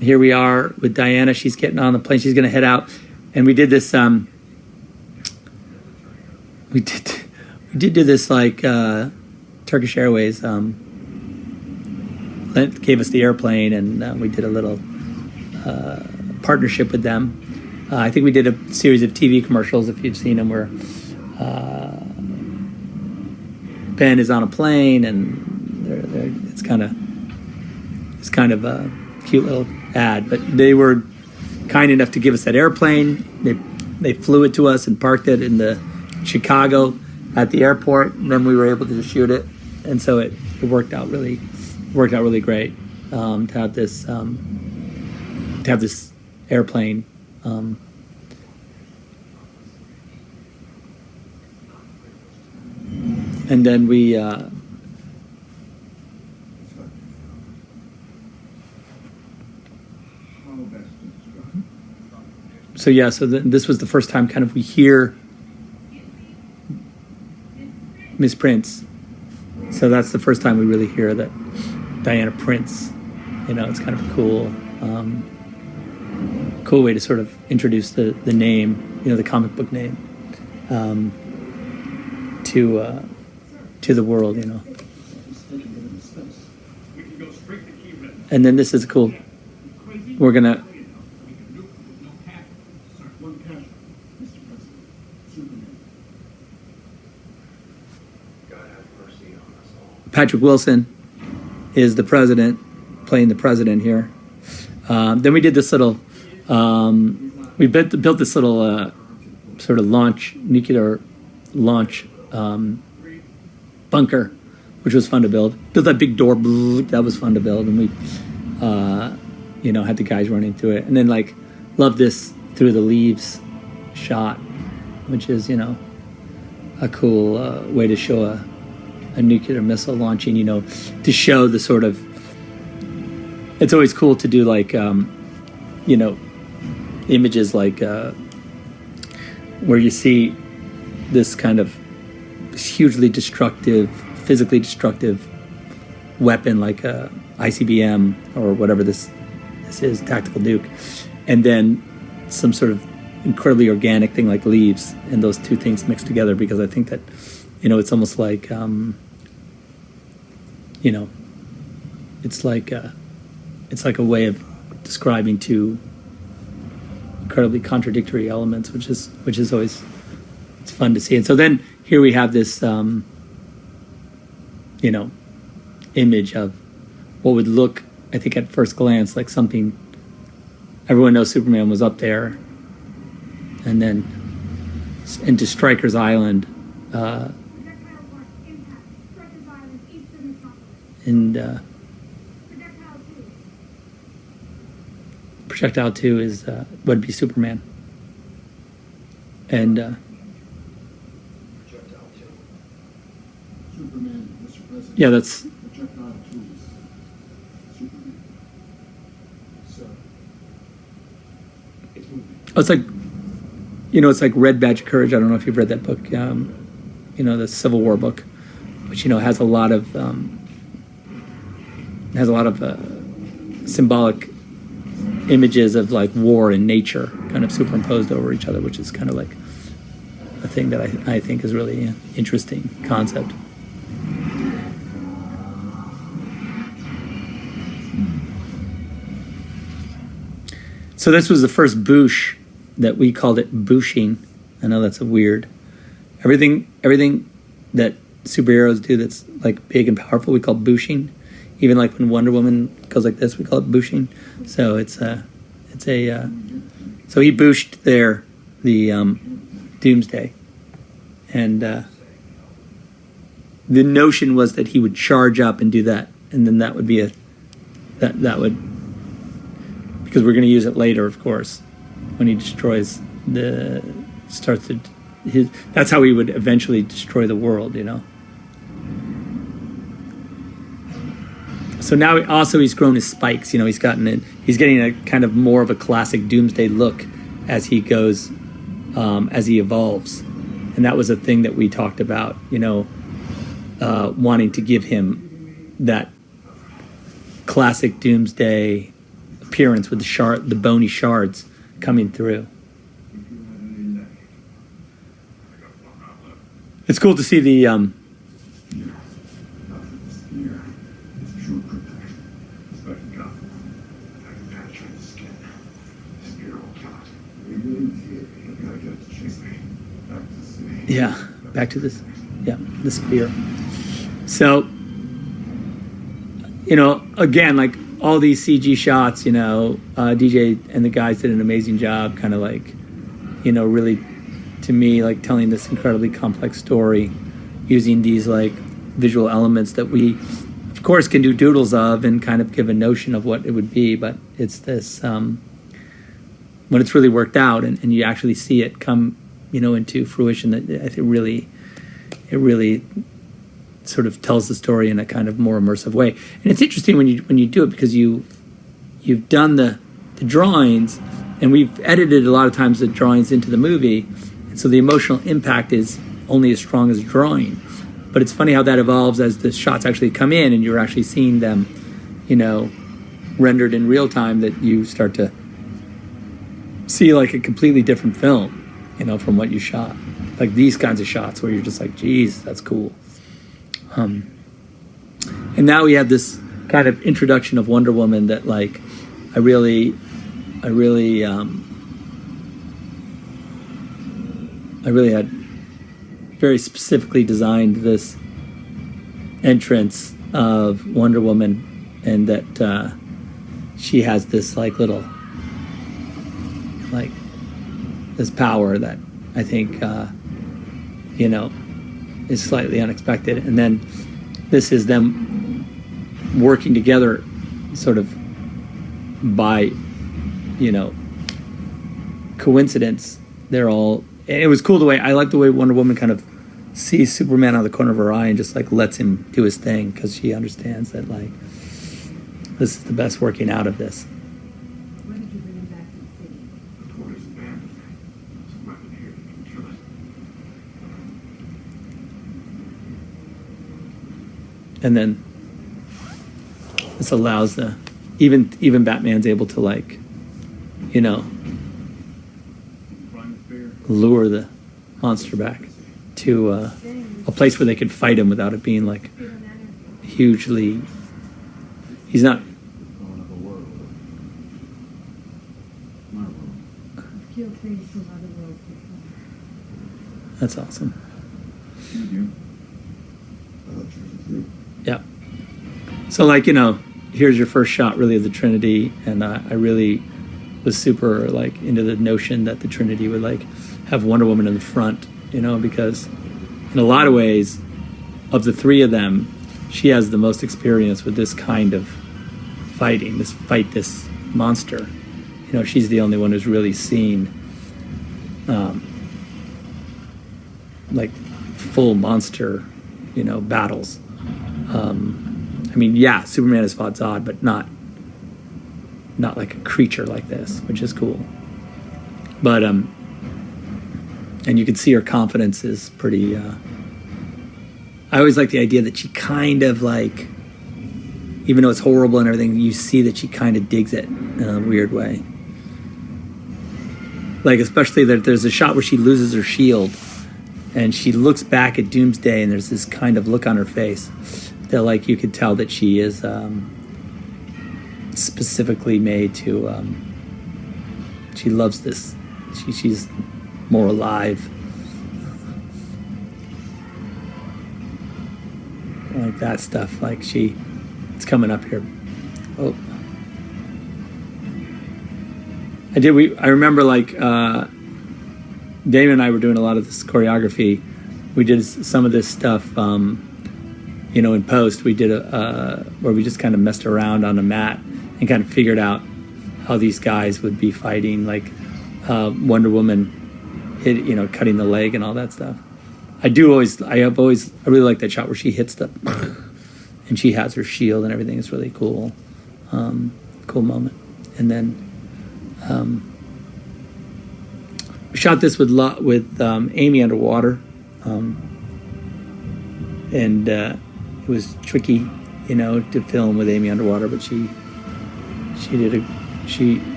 Here we are with Diana. She's getting on the plane. She's going to head out, and we did this. We did do this like Turkish Airways gave us the airplane, and we did a little partnership with them. I think we did a series of TV commercials, if you've seen them, where Ben is on a plane, and it's kind of a cute little ad. But they were kind enough to give us that airplane. They flew it to us and parked it in Chicago at the airport, and then we were able to just shoot it. And so it worked out really great to have this airplane. And then we so this was the first time kind of we hear Miss Prince. So that's the first time we really hear that Diana Prince. You know, it's kind of a cool way to sort of introduce the name, you know, the comic book name, to the world, you know. And then this is cool. We're gonna. Patrick Wilson is the president, playing the president here. Then we did this little, we built this little sort of nuclear launch bunker, which was fun to build. Built that big door, that was fun to build, and we, had the guys running through it. And then love this through the leaves shot, which is, a cool way to show a nuclear missile launching, to show the sort of, it's always cool to do images where you see this kind of hugely destructive, physically destructive weapon like a ICBM or whatever this is, tactical nuke, and then some sort of incredibly organic thing like leaves, and those two things mixed together, because I think that, it's almost like, it's like a way of describing two incredibly contradictory elements, which is always, it's fun to see. And so then here we have this, image of what would look, I think at first glance, like something, everyone knows Superman was up there, and then into Stryker's Island, projectile 2 is would be Superman. And Projectile 2. Superman, Mr. President. yeah, that's Projectile 2 is Superman. So, it's moving. it's like, you know, it's like Red Badge of Courage. I don't know if you've read that book. You know, the Civil War book, which, you know, has a lot of symbolic images of like war and nature kind of superimposed over each other, which is kind of like a thing that I think is really an interesting concept. So this was the first boosh that we called it booshing. I know that's a weird. Everything that superheroes do that's like big and powerful, we call booshing. Even like when Wonder Woman goes like this, we call it booshing. So so he booshed there the Doomsday, and the notion was that he would charge up and do that, and then that would be that would, because we're going to use it later, of course, when he destroys that's how he would eventually destroy the world, you know. So now he's grown his spikes, you know, he's getting a kind of more of a classic Doomsday look as he goes, as he evolves. And that was a thing that we talked about, you know, wanting to give him that classic Doomsday appearance with the bony shards coming through. It's cool to see the back to this, the spear. So, you know, again, like all these CG shots, you know, DJ and the guys did an amazing job, kind of like, you know, really, to me, like telling this incredibly complex story using these like visual elements that we, of course, can do doodles of and kind of give a notion of what it would be, but it's this, when it's really worked out and you actually see it come, you know, into fruition, that it really sort of tells the story in a kind of more immersive way. And it's interesting when you do it, because you've done the drawings, and we've edited a lot of times the drawings into the movie, and so the emotional impact is only as strong as drawing. But it's funny how that evolves as the shots actually come in and you're actually seeing them, you know, rendered in real time, that you start to see like a completely different film, you know, from what you shot. Like these kinds of shots where you're just like, geez, that's cool. And now we have this kind of introduction of Wonder Woman that, like, I really had very specifically designed this entrance of Wonder Woman, and that she has this like little, like, this power that I think you know, is slightly unexpected. And then this is them working together sort of by, you know, coincidence. It was cool I like the way Wonder Woman kind of sees Superman out of the corner of her eye and just like lets him do his thing, because she understands that like this is the best working out of this. Why did you bring him back to the city? The port is abandoned. There's a weapon here that can kill it. And then this allows even Batman's able to, like, you know, lure the monster back to a place where they could fight him without it being like hugely. He's not. Killed things from other worlds before. That's awesome. Yeah. So, like, you know, here's your first shot really of the Trinity, and I really was super like into the notion that the Trinity would like have Wonder Woman in the front, you know, because in a lot of ways of the three of them, she has the most experience with this kind of fighting, this monster. she's the only one who's really seen like full monster, battles. Yeah, Superman has fought Zod, but not like a creature like this, which is cool. But and you can see her confidence is pretty. I always like the idea that she kind of like, even though it's horrible and everything, you see that she kind of digs it in a weird way. Like, especially that there's a shot where she loses her shield and she looks back at Doomsday and there's this kind of look on her face that, like, you could tell that she is specifically made to, she loves this. She's more alive. Like that stuff. Like it's coming up here. Oh. I remember like Damon and I were doing a lot of this choreography. We did some of this stuff, in post. We did where we just kind of messed around on a mat and kind of figured out how these guys would be fighting, like Wonder Woman cutting the leg and all that stuff. I really like that shot where she hits the and she has her shield and everything. It's really cool. Cool moment. And then we shot this with Amy underwater, and it was tricky, to film with Amy underwater. But she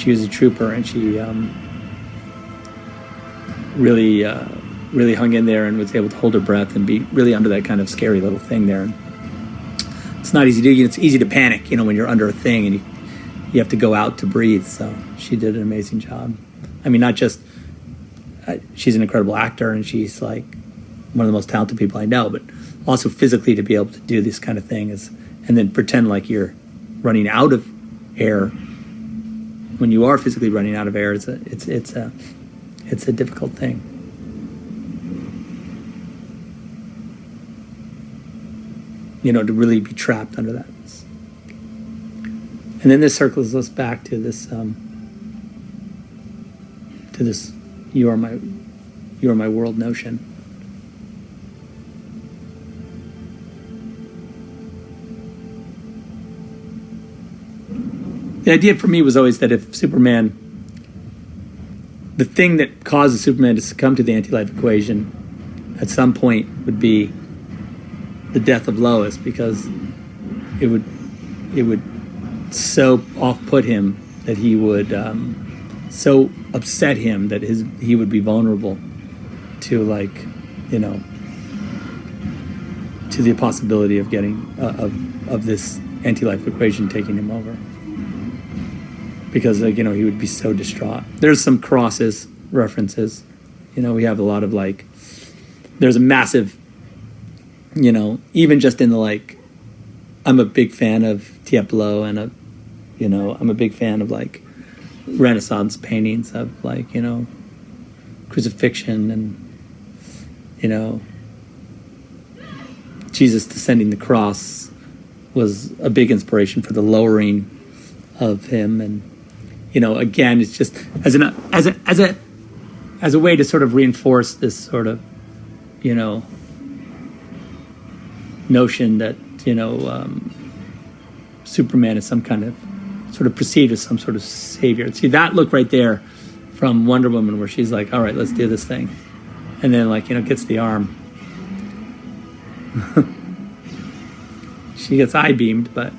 was a trooper, and she really hung in there and was able to hold her breath and be really under that kind of scary little thing there. And it's not easy to do. It's easy to panic, when you're under a thing and you have to go out to breathe. So she did an amazing job. Not just she's an incredible actor and she's like one of the most talented people I know, but also physically to be able to do this kind of thing and then pretend like you're running out of air when you are physically running out of air. It's a difficult thing. To really be trapped under that. And then this circles us back to this you are my world notion. The idea for me was always that if Superman, the thing that causes Superman to succumb to the anti-life equation at some point would be the death of Lois, because it would so off-put him that he would so upset him that he would be vulnerable to to the possibility of getting of this anti-life equation taking him over, because he would be so distraught. There's some crosses references, we have a lot of there's a massive, even just in the I'm a big fan of Tiepolo and I'm a big fan of Renaissance paintings of crucifixion and Jesus descending the cross was a big inspiration for the lowering of him. And again, it's just as a way to sort of reinforce this sort of notion that Superman is some kind of sort of perceived as some sort of savior. See that look right there from Wonder Woman, where she's like, all right, let's do this thing, and then gets the arm. She gets eye beamed, but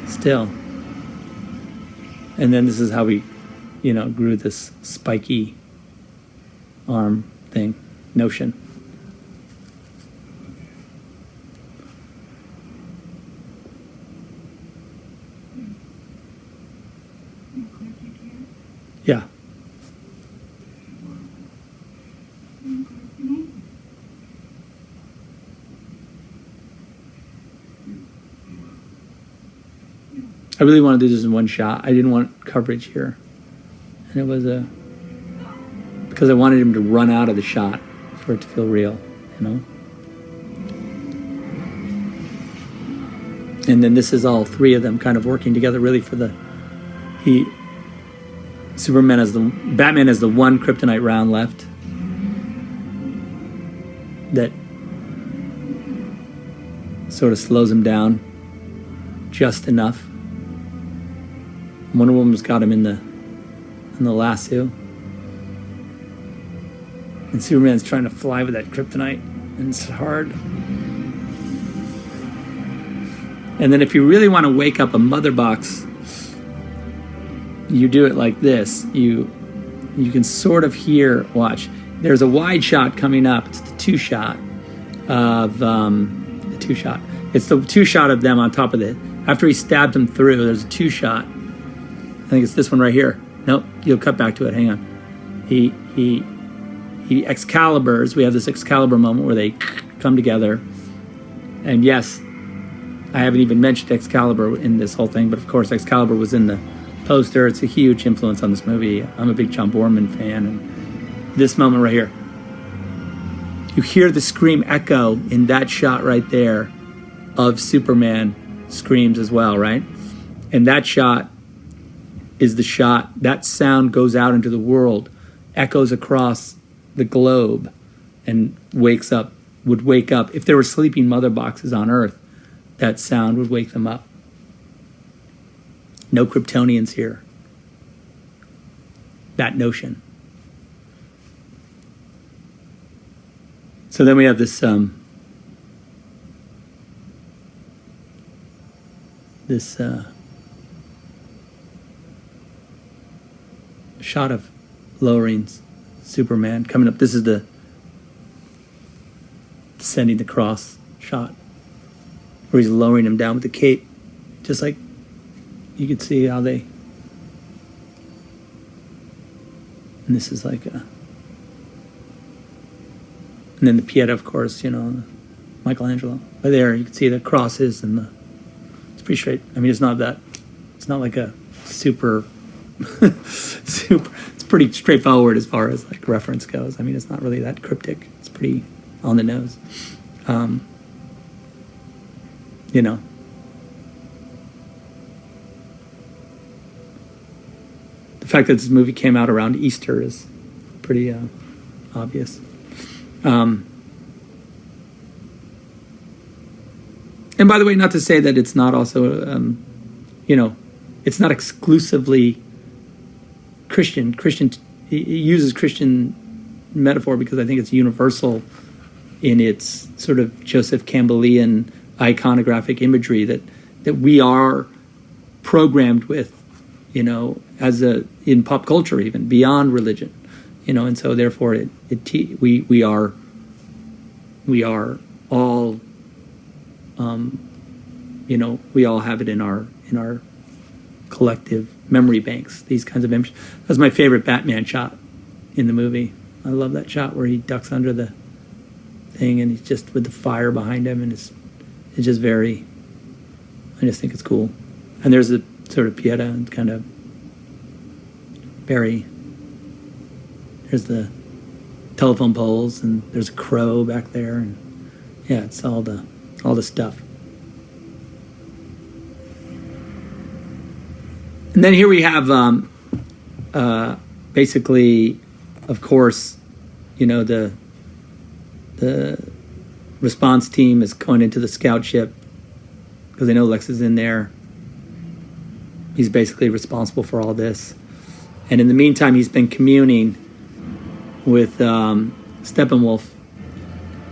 still. And then this is how we grew this spiky arm thing notion. Yeah. I really want to do this in one shot. I didn't want coverage here. And it was because I wanted him to run out of the shot for it to feel real, And then this is all three of them kind of working together really for Batman has the one kryptonite round left that sort of slows him down just enough. Wonder Woman's got him in the lasso, and Superman's trying to fly with that kryptonite, and it's hard. And then if you really want to wake up a mother box, you do it like this. You can sort of hear, watch, there's a wide shot coming up. It's the two shot of it's the two shot of them on top of it. After he stabbed him through, there's a two shot. I think it's this one right here. Nope, you'll cut back to it. Hang on. He Excaliburs. We have this Excalibur moment where they come together. And yes, I haven't even mentioned Excalibur in this whole thing, but of course Excalibur was in the poster. It's a huge influence on this movie. I'm a big John Borman fan, and this moment right here, you hear the scream echo in that shot right there of Superman screams as well, right? And that shot is the shot, that sound goes out into the world, echoes across the globe, and would wake up. If there were sleeping mother boxes on Earth, that sound would wake them up. No Kryptonians here. That notion. So then we have this shot of lowering Superman coming up. This is the descending the cross shot, where he's lowering him down with the cape, just like you could see how they. And this is like a. And then the Pieta, of course, Michelangelo. But there you can see the crosses and it's pretty straight. I mean, it's not like a super, it's pretty straightforward as far as like reference goes. I mean, it's not really that cryptic. It's pretty on the nose. The fact that this movie came out around Easter is pretty obvious. And by the way, not to say that it's not also, it's not exclusively Christian. It uses Christian metaphor because I think it's universal in its sort of Joseph Campbellian iconographic imagery that we are programmed with, in pop culture, even beyond religion, and so therefore we are all, we all have it in our collective memory banks. These kinds of images. That's my favorite Batman shot in the movie. I love that shot where he ducks under the thing and he's just with the fire behind him, and it's just very. I just think it's cool. And there's a sort of Pieta and kind of very. There's the telephone poles and there's a crow back there, and yeah, it's all the stuff. And then here we have basically, of course, the response team is going into the scout ship because they know Lex is in there. He's basically responsible for all this. And in the meantime, he's been communing with Steppenwolf.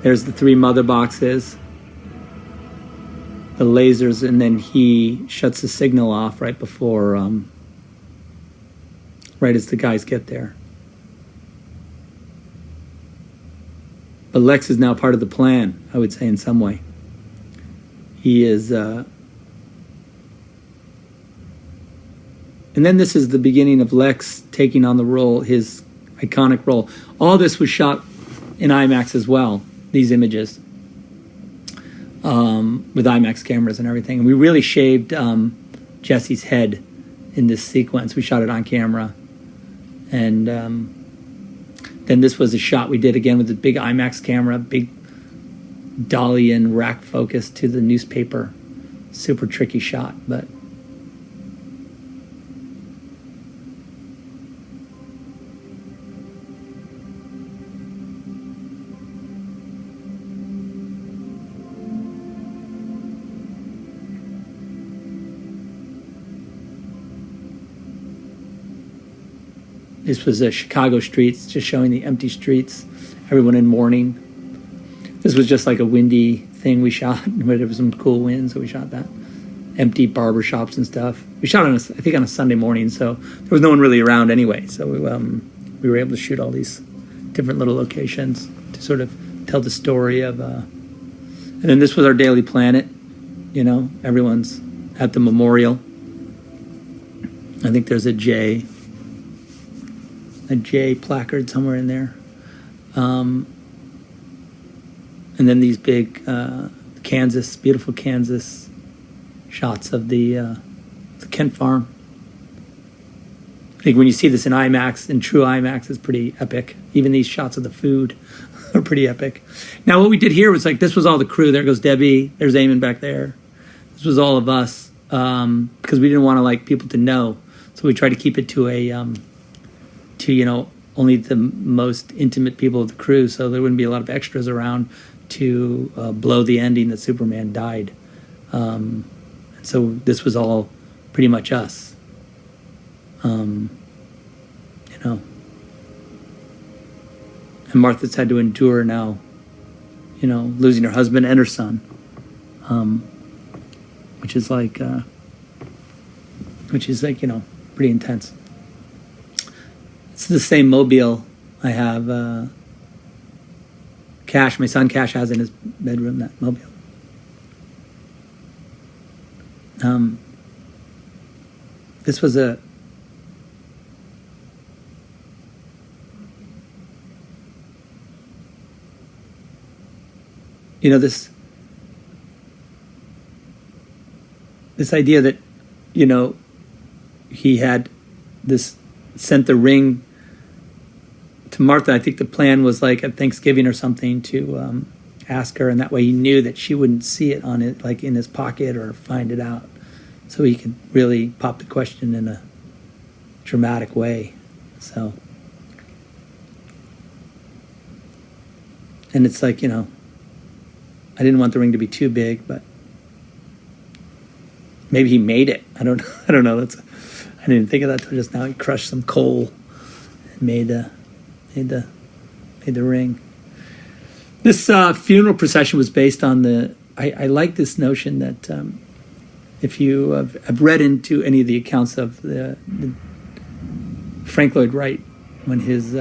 There's the 3 mother boxes, the lasers, and then he shuts the signal off right before, right as the guys get there. But Lex is now part of the plan, I would say, in some way. He is... And then this is the beginning of Lex taking on the role, his iconic role. All this was shot in IMAX as well, these images, with IMAX cameras and everything. And we really shaved Jesse's head in this sequence. We shot it on camera. And then this was a shot we did again with the big IMAX camera, big dolly and rack focus to the newspaper. Super tricky shot, but This was Chicago streets, just showing the empty streets, everyone in mourning. This was just like a windy thing we shot, but there was some cool wind, so we shot that. Empty barber shops and stuff. We shot I think on a Sunday morning, so there was no one really around anyway. So we were able to shoot all these different little locations to sort of tell the story of. And then this was our Daily Planet. Everyone's at the memorial. I think there's a J placard somewhere in there. And then these big beautiful Kansas shots of the Kent farm. I think when you see this in IMAX, in true IMAX, it's pretty epic. Even these shots of the food are pretty epic. Now, what we did here was this was all the crew. There goes Debbie. There's Eamon back there. This was all of us because we didn't want to people to know. So we tried to keep it to only the most intimate people of the crew, so there wouldn't be a lot of extras around to blow the ending that Superman died. So this was all pretty much us. And Martha's had to endure now, losing her husband and her son, which is pretty intense. It's the same mobile I have. My son Cash has in his bedroom, that mobile. This was this idea that, he had sent the ring to Martha. I think the plan was at Thanksgiving or something to ask her, and that way he knew that she wouldn't see it on it, in his pocket or find it out, so he could really pop the question in a dramatic way. So, and it's I didn't want the ring to be too big, but maybe he made it. I don't know. I didn't think of that till just now. He crushed some coal and made the ring. This funeral procession was based on I like this notion that if you have read into any of the accounts of the Frank Lloyd Wright, when his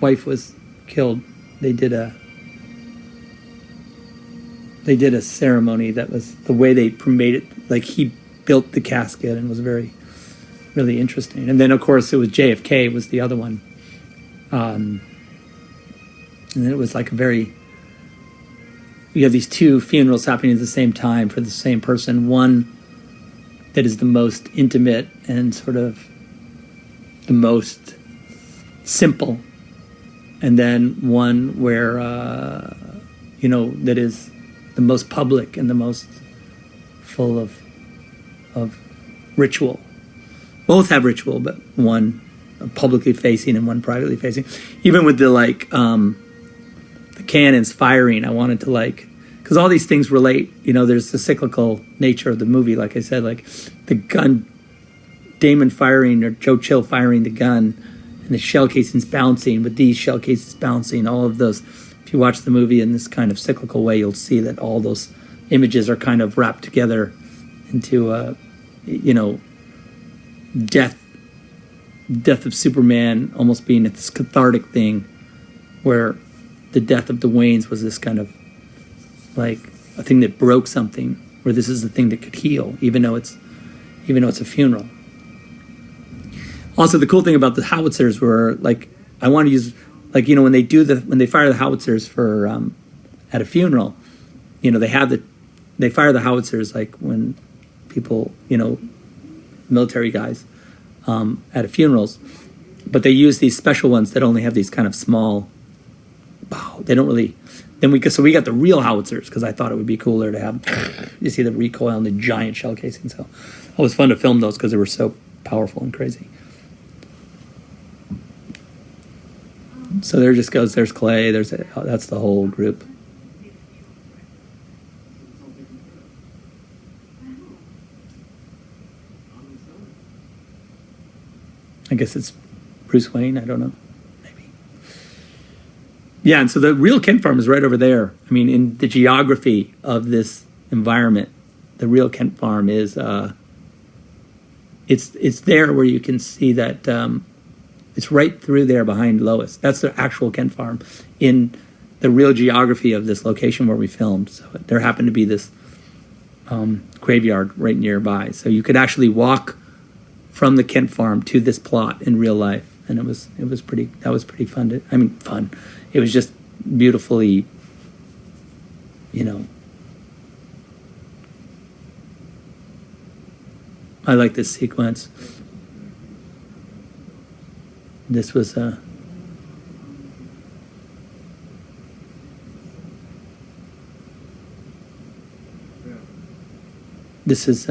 wife was killed, they did a ceremony that was the way they made it. He built the casket and was very, really interesting. And then of course it was JFK was the other one. And then it was you have these two funerals happening at the same time for the same person. One that is the most intimate and sort of the most simple. And then one where, that is the most public and the most full of ritual. Both have ritual, but one publicly facing and one privately facing. Even with the cannons firing, I wanted to because all these things relate. There's the cyclical nature of the movie. Like I said, the gun, Damon firing or Joe Chill firing the gun, and the shell casings bouncing, with these shell casings bouncing. All of those. If you watch the movie in this kind of cyclical way, you'll see that all those images are kind of wrapped together into death of Superman almost being this cathartic thing, where the death of the Waynes was this kind of a thing that broke something, where this is the thing that could heal, even though it's a funeral. Also, the cool thing about the howitzers were I want to use when they fire the howitzers for at a funeral, they fire the howitzers when people military guys at funerals, but they use these special ones that only have these kind of small. They don't really. We got the real howitzers because I thought it would be cooler to have. You see the recoil on the giant shell casing. So it was fun to film those because they were so powerful and crazy. So there just goes. There's Clay. That's the whole group. I guess it's Bruce Wayne. I don't know. Maybe. Yeah, and so the real Kent Farm is right over there. I mean, in the geography of this environment, the real Kent Farm is it's there where you can see that it's right through there behind Lois. That's the actual Kent Farm in the real geography of this location where we filmed. So there happened to be this graveyard right nearby, so you could actually walk from the Kent Farm to this plot in real life, and it was pretty fun. Fun. It was just beautifully, I like this sequence. This was this is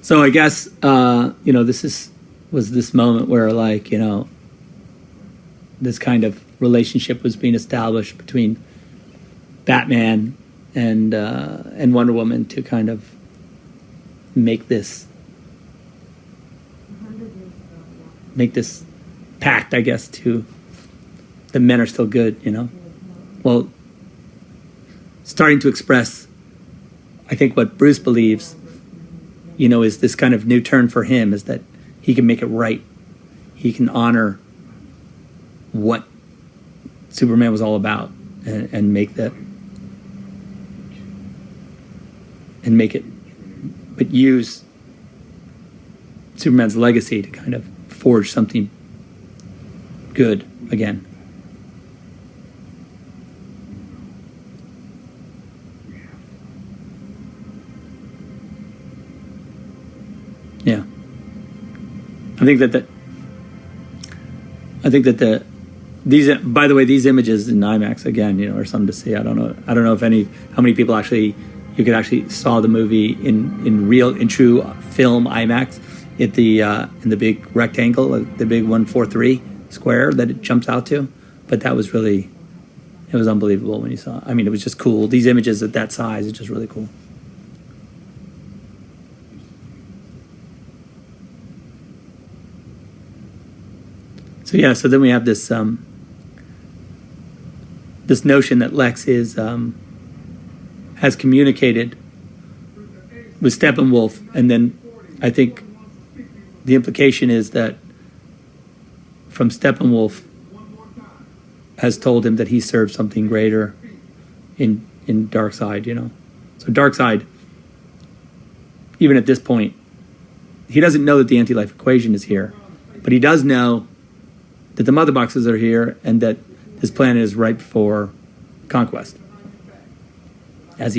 so I guess this was this moment where this kind of relationship was being established between Batman and Wonder Woman to kind of make this pact, I guess, to the men are still good, Well, starting to express, I think what Bruce believes, is this kind of new turn for him, is that he can make it right. He can honor what Superman was all about and make that, and make it, but use Superman's legacy to kind of forge something good again. Yeah. I think that these, by the way, these images in IMAX again, are something to see. I don't know if how many people you could actually saw the movie in true film IMAX at in the big rectangle, the big 143 square that it jumps out to. But that was it was unbelievable when you saw it. I mean, it was just cool. These images at that size, it's just really cool. So yeah, so then we have this this notion that Lex has communicated with Steppenwolf, and then I think the implication is that from Steppenwolf has told him that he served something greater in Darkseid, So Darkseid, even at this point, he doesn't know that the anti-life equation is here, but he does know that the mother boxes are here and that this planet is ripe for conquest, as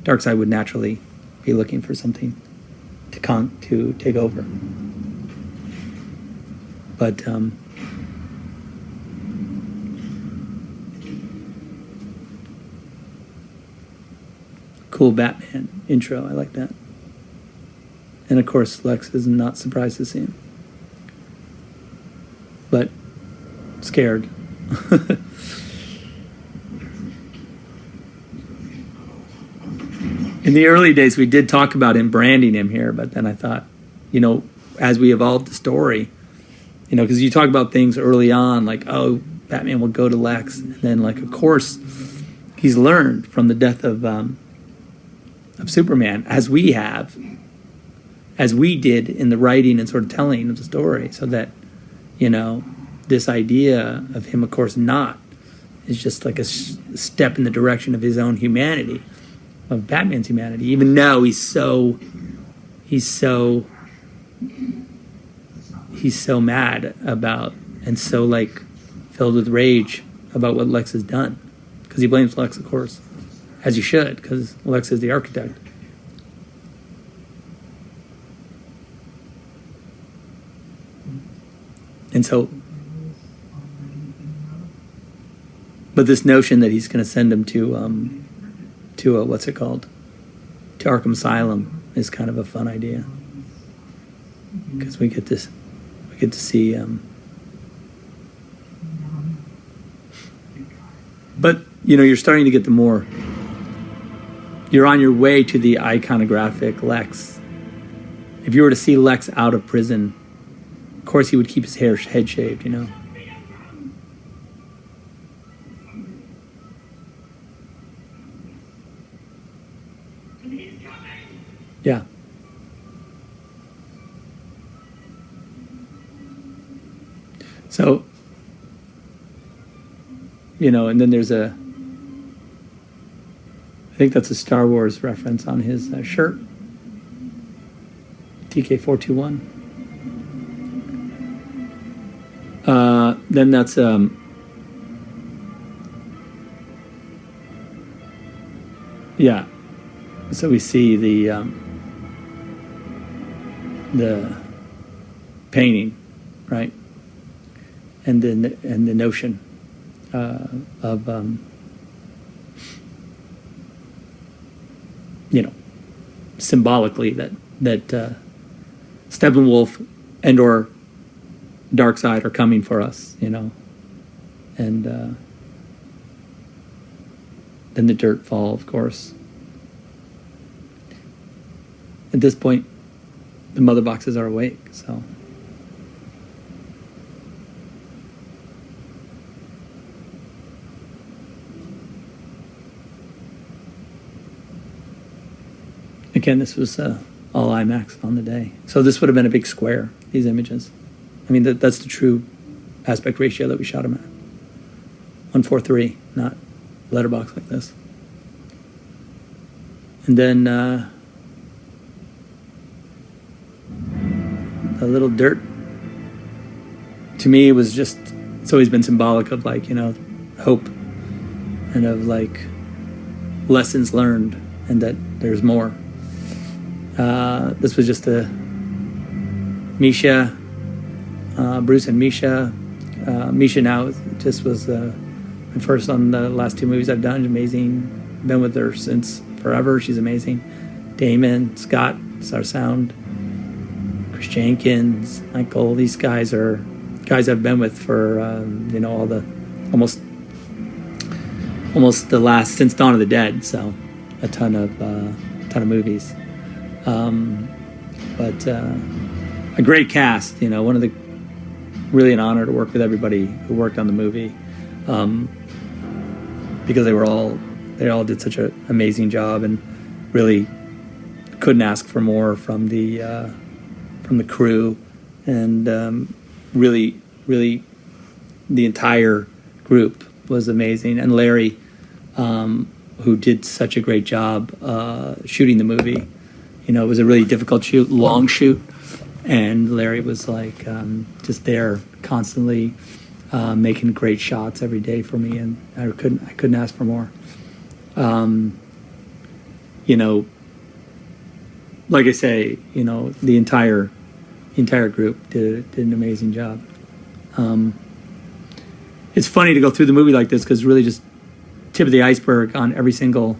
Darkseid would naturally be looking for something to take over. But cool Batman intro, I like that. And of course, Lex is not surprised to see him, but scared. In the early days, we did talk about him branding him here, but then I thought, as we evolved the story, because you talk about things early on, like, oh, Batman will go to Lex, and then, of course, he's learned from the death of Superman, as we did in the writing and sort of telling of the story, so that, this idea of him, of course, not, is just like a step in the direction of his own humanity, of Batman's humanity, even though he's so mad about, and so filled with rage about what Lex has done, because he blames Lex, of course, as you should, because Lex is the architect. And so, but this notion that he's going to send him to what's it called? To Arkham Asylum is kind of a fun idea, because we get to see. But you're starting to get the more. You're on your way to the iconographic Lex. If you were to see Lex out of prison, of course he would keep his head shaved, Yeah. So, and then there's I think that's a Star Wars reference on his shirt. TK421. Then that's yeah. So we see the painting, right? And then the notion of symbolically that Steppenwolf and or Darkseid are coming for us, and then the dirt fall, of course. At this point, the mother boxes are awake, so. Again, this was all IMAX on the day. So this would have been a big square, these images. I mean, that's the true aspect ratio that we shot them at. 1:4:3, not letterbox like this. And then a little dirt. To me, it was just, it's always been symbolic of hope and of lessons learned and that there's more. This was just Misha, Bruce and Misha. Misha now just was my first on the last two movies I've done. Amazing. Been with her since forever. She's amazing. Damon, Scott, is our sound. Chris Jenkins, Michael. These guys are guys I've been with for all the almost the last since Dawn of the Dead. So a ton of movies. But a great cast, one of the really an honor to work with everybody who worked on the movie, because they all did such an amazing job and really couldn't ask for more from the crew, and really the entire group was amazing. And Larry, who did such a great job shooting the movie. It was a really difficult shoot, long shoot, and Larry was just there constantly making great shots every day for me, and I couldn't ask for more. Like I say, the entire group did an amazing job. It's funny to go through the movie like this because really just tip of the iceberg on every single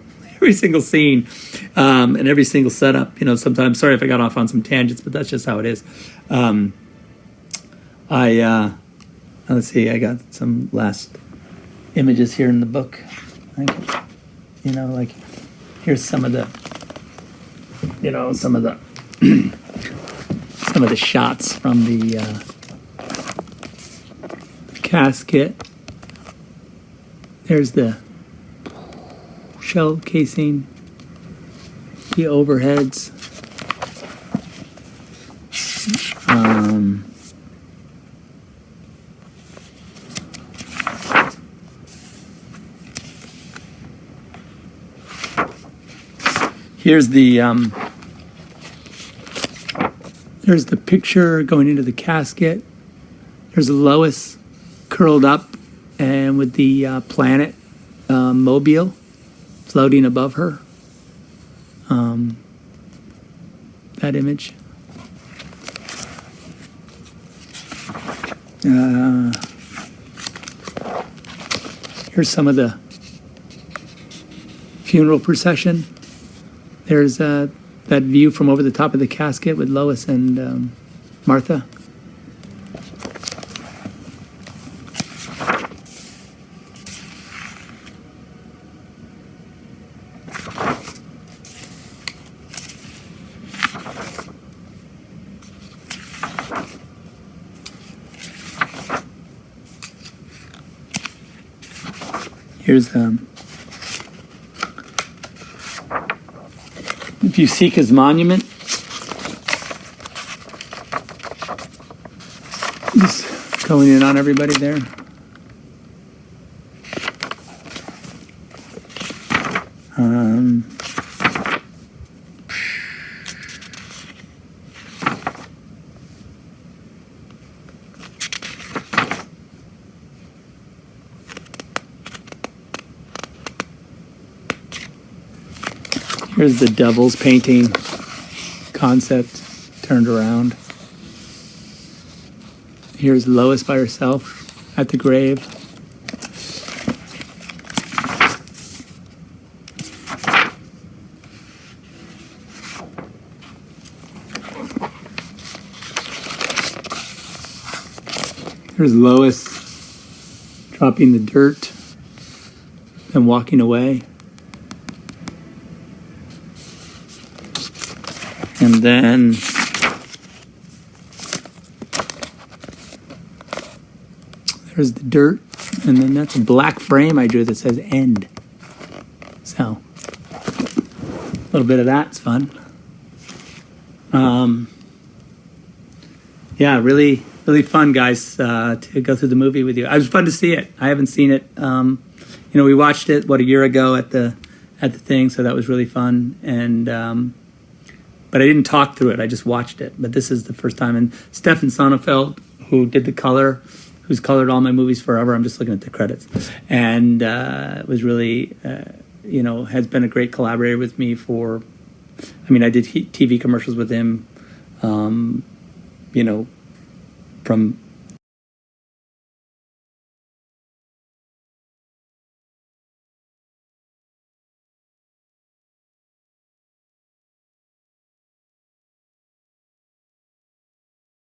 scene and every single setup. Sometimes, sorry if I got off on some tangents, but that's just how it is. Let's see, I got some last images here in the book. Here's some of the some of the shots from the casket. There's the shell casing, the overheads. Here's the picture going into the casket. There's Lois curled up and with the planet mobile floating above her. That image. Here's some of the funeral procession. There's that view from over the top of the casket with Lois and Martha. Here's if you seek his monument, just going in on everybody there. Here's the devil's painting concept turned around. Here's Lois by herself at the grave. Here's Lois dropping the dirt and walking away. And then there's the dirt, and then that's a black frame I drew that says end. So a little bit of that's fun. Yeah, really, really fun, guys, to go through the movie with you. It was fun to see it. I haven't seen it. We watched it a year ago at the thing, so that was really fun. And but I didn't talk through it. I just watched it. But this is the first time. And Stefan Sonnenfeld, who did the color, who's colored all my movies forever. I'm just looking at the credits. And was really, has been a great collaborator with me for, I did TV commercials with him, from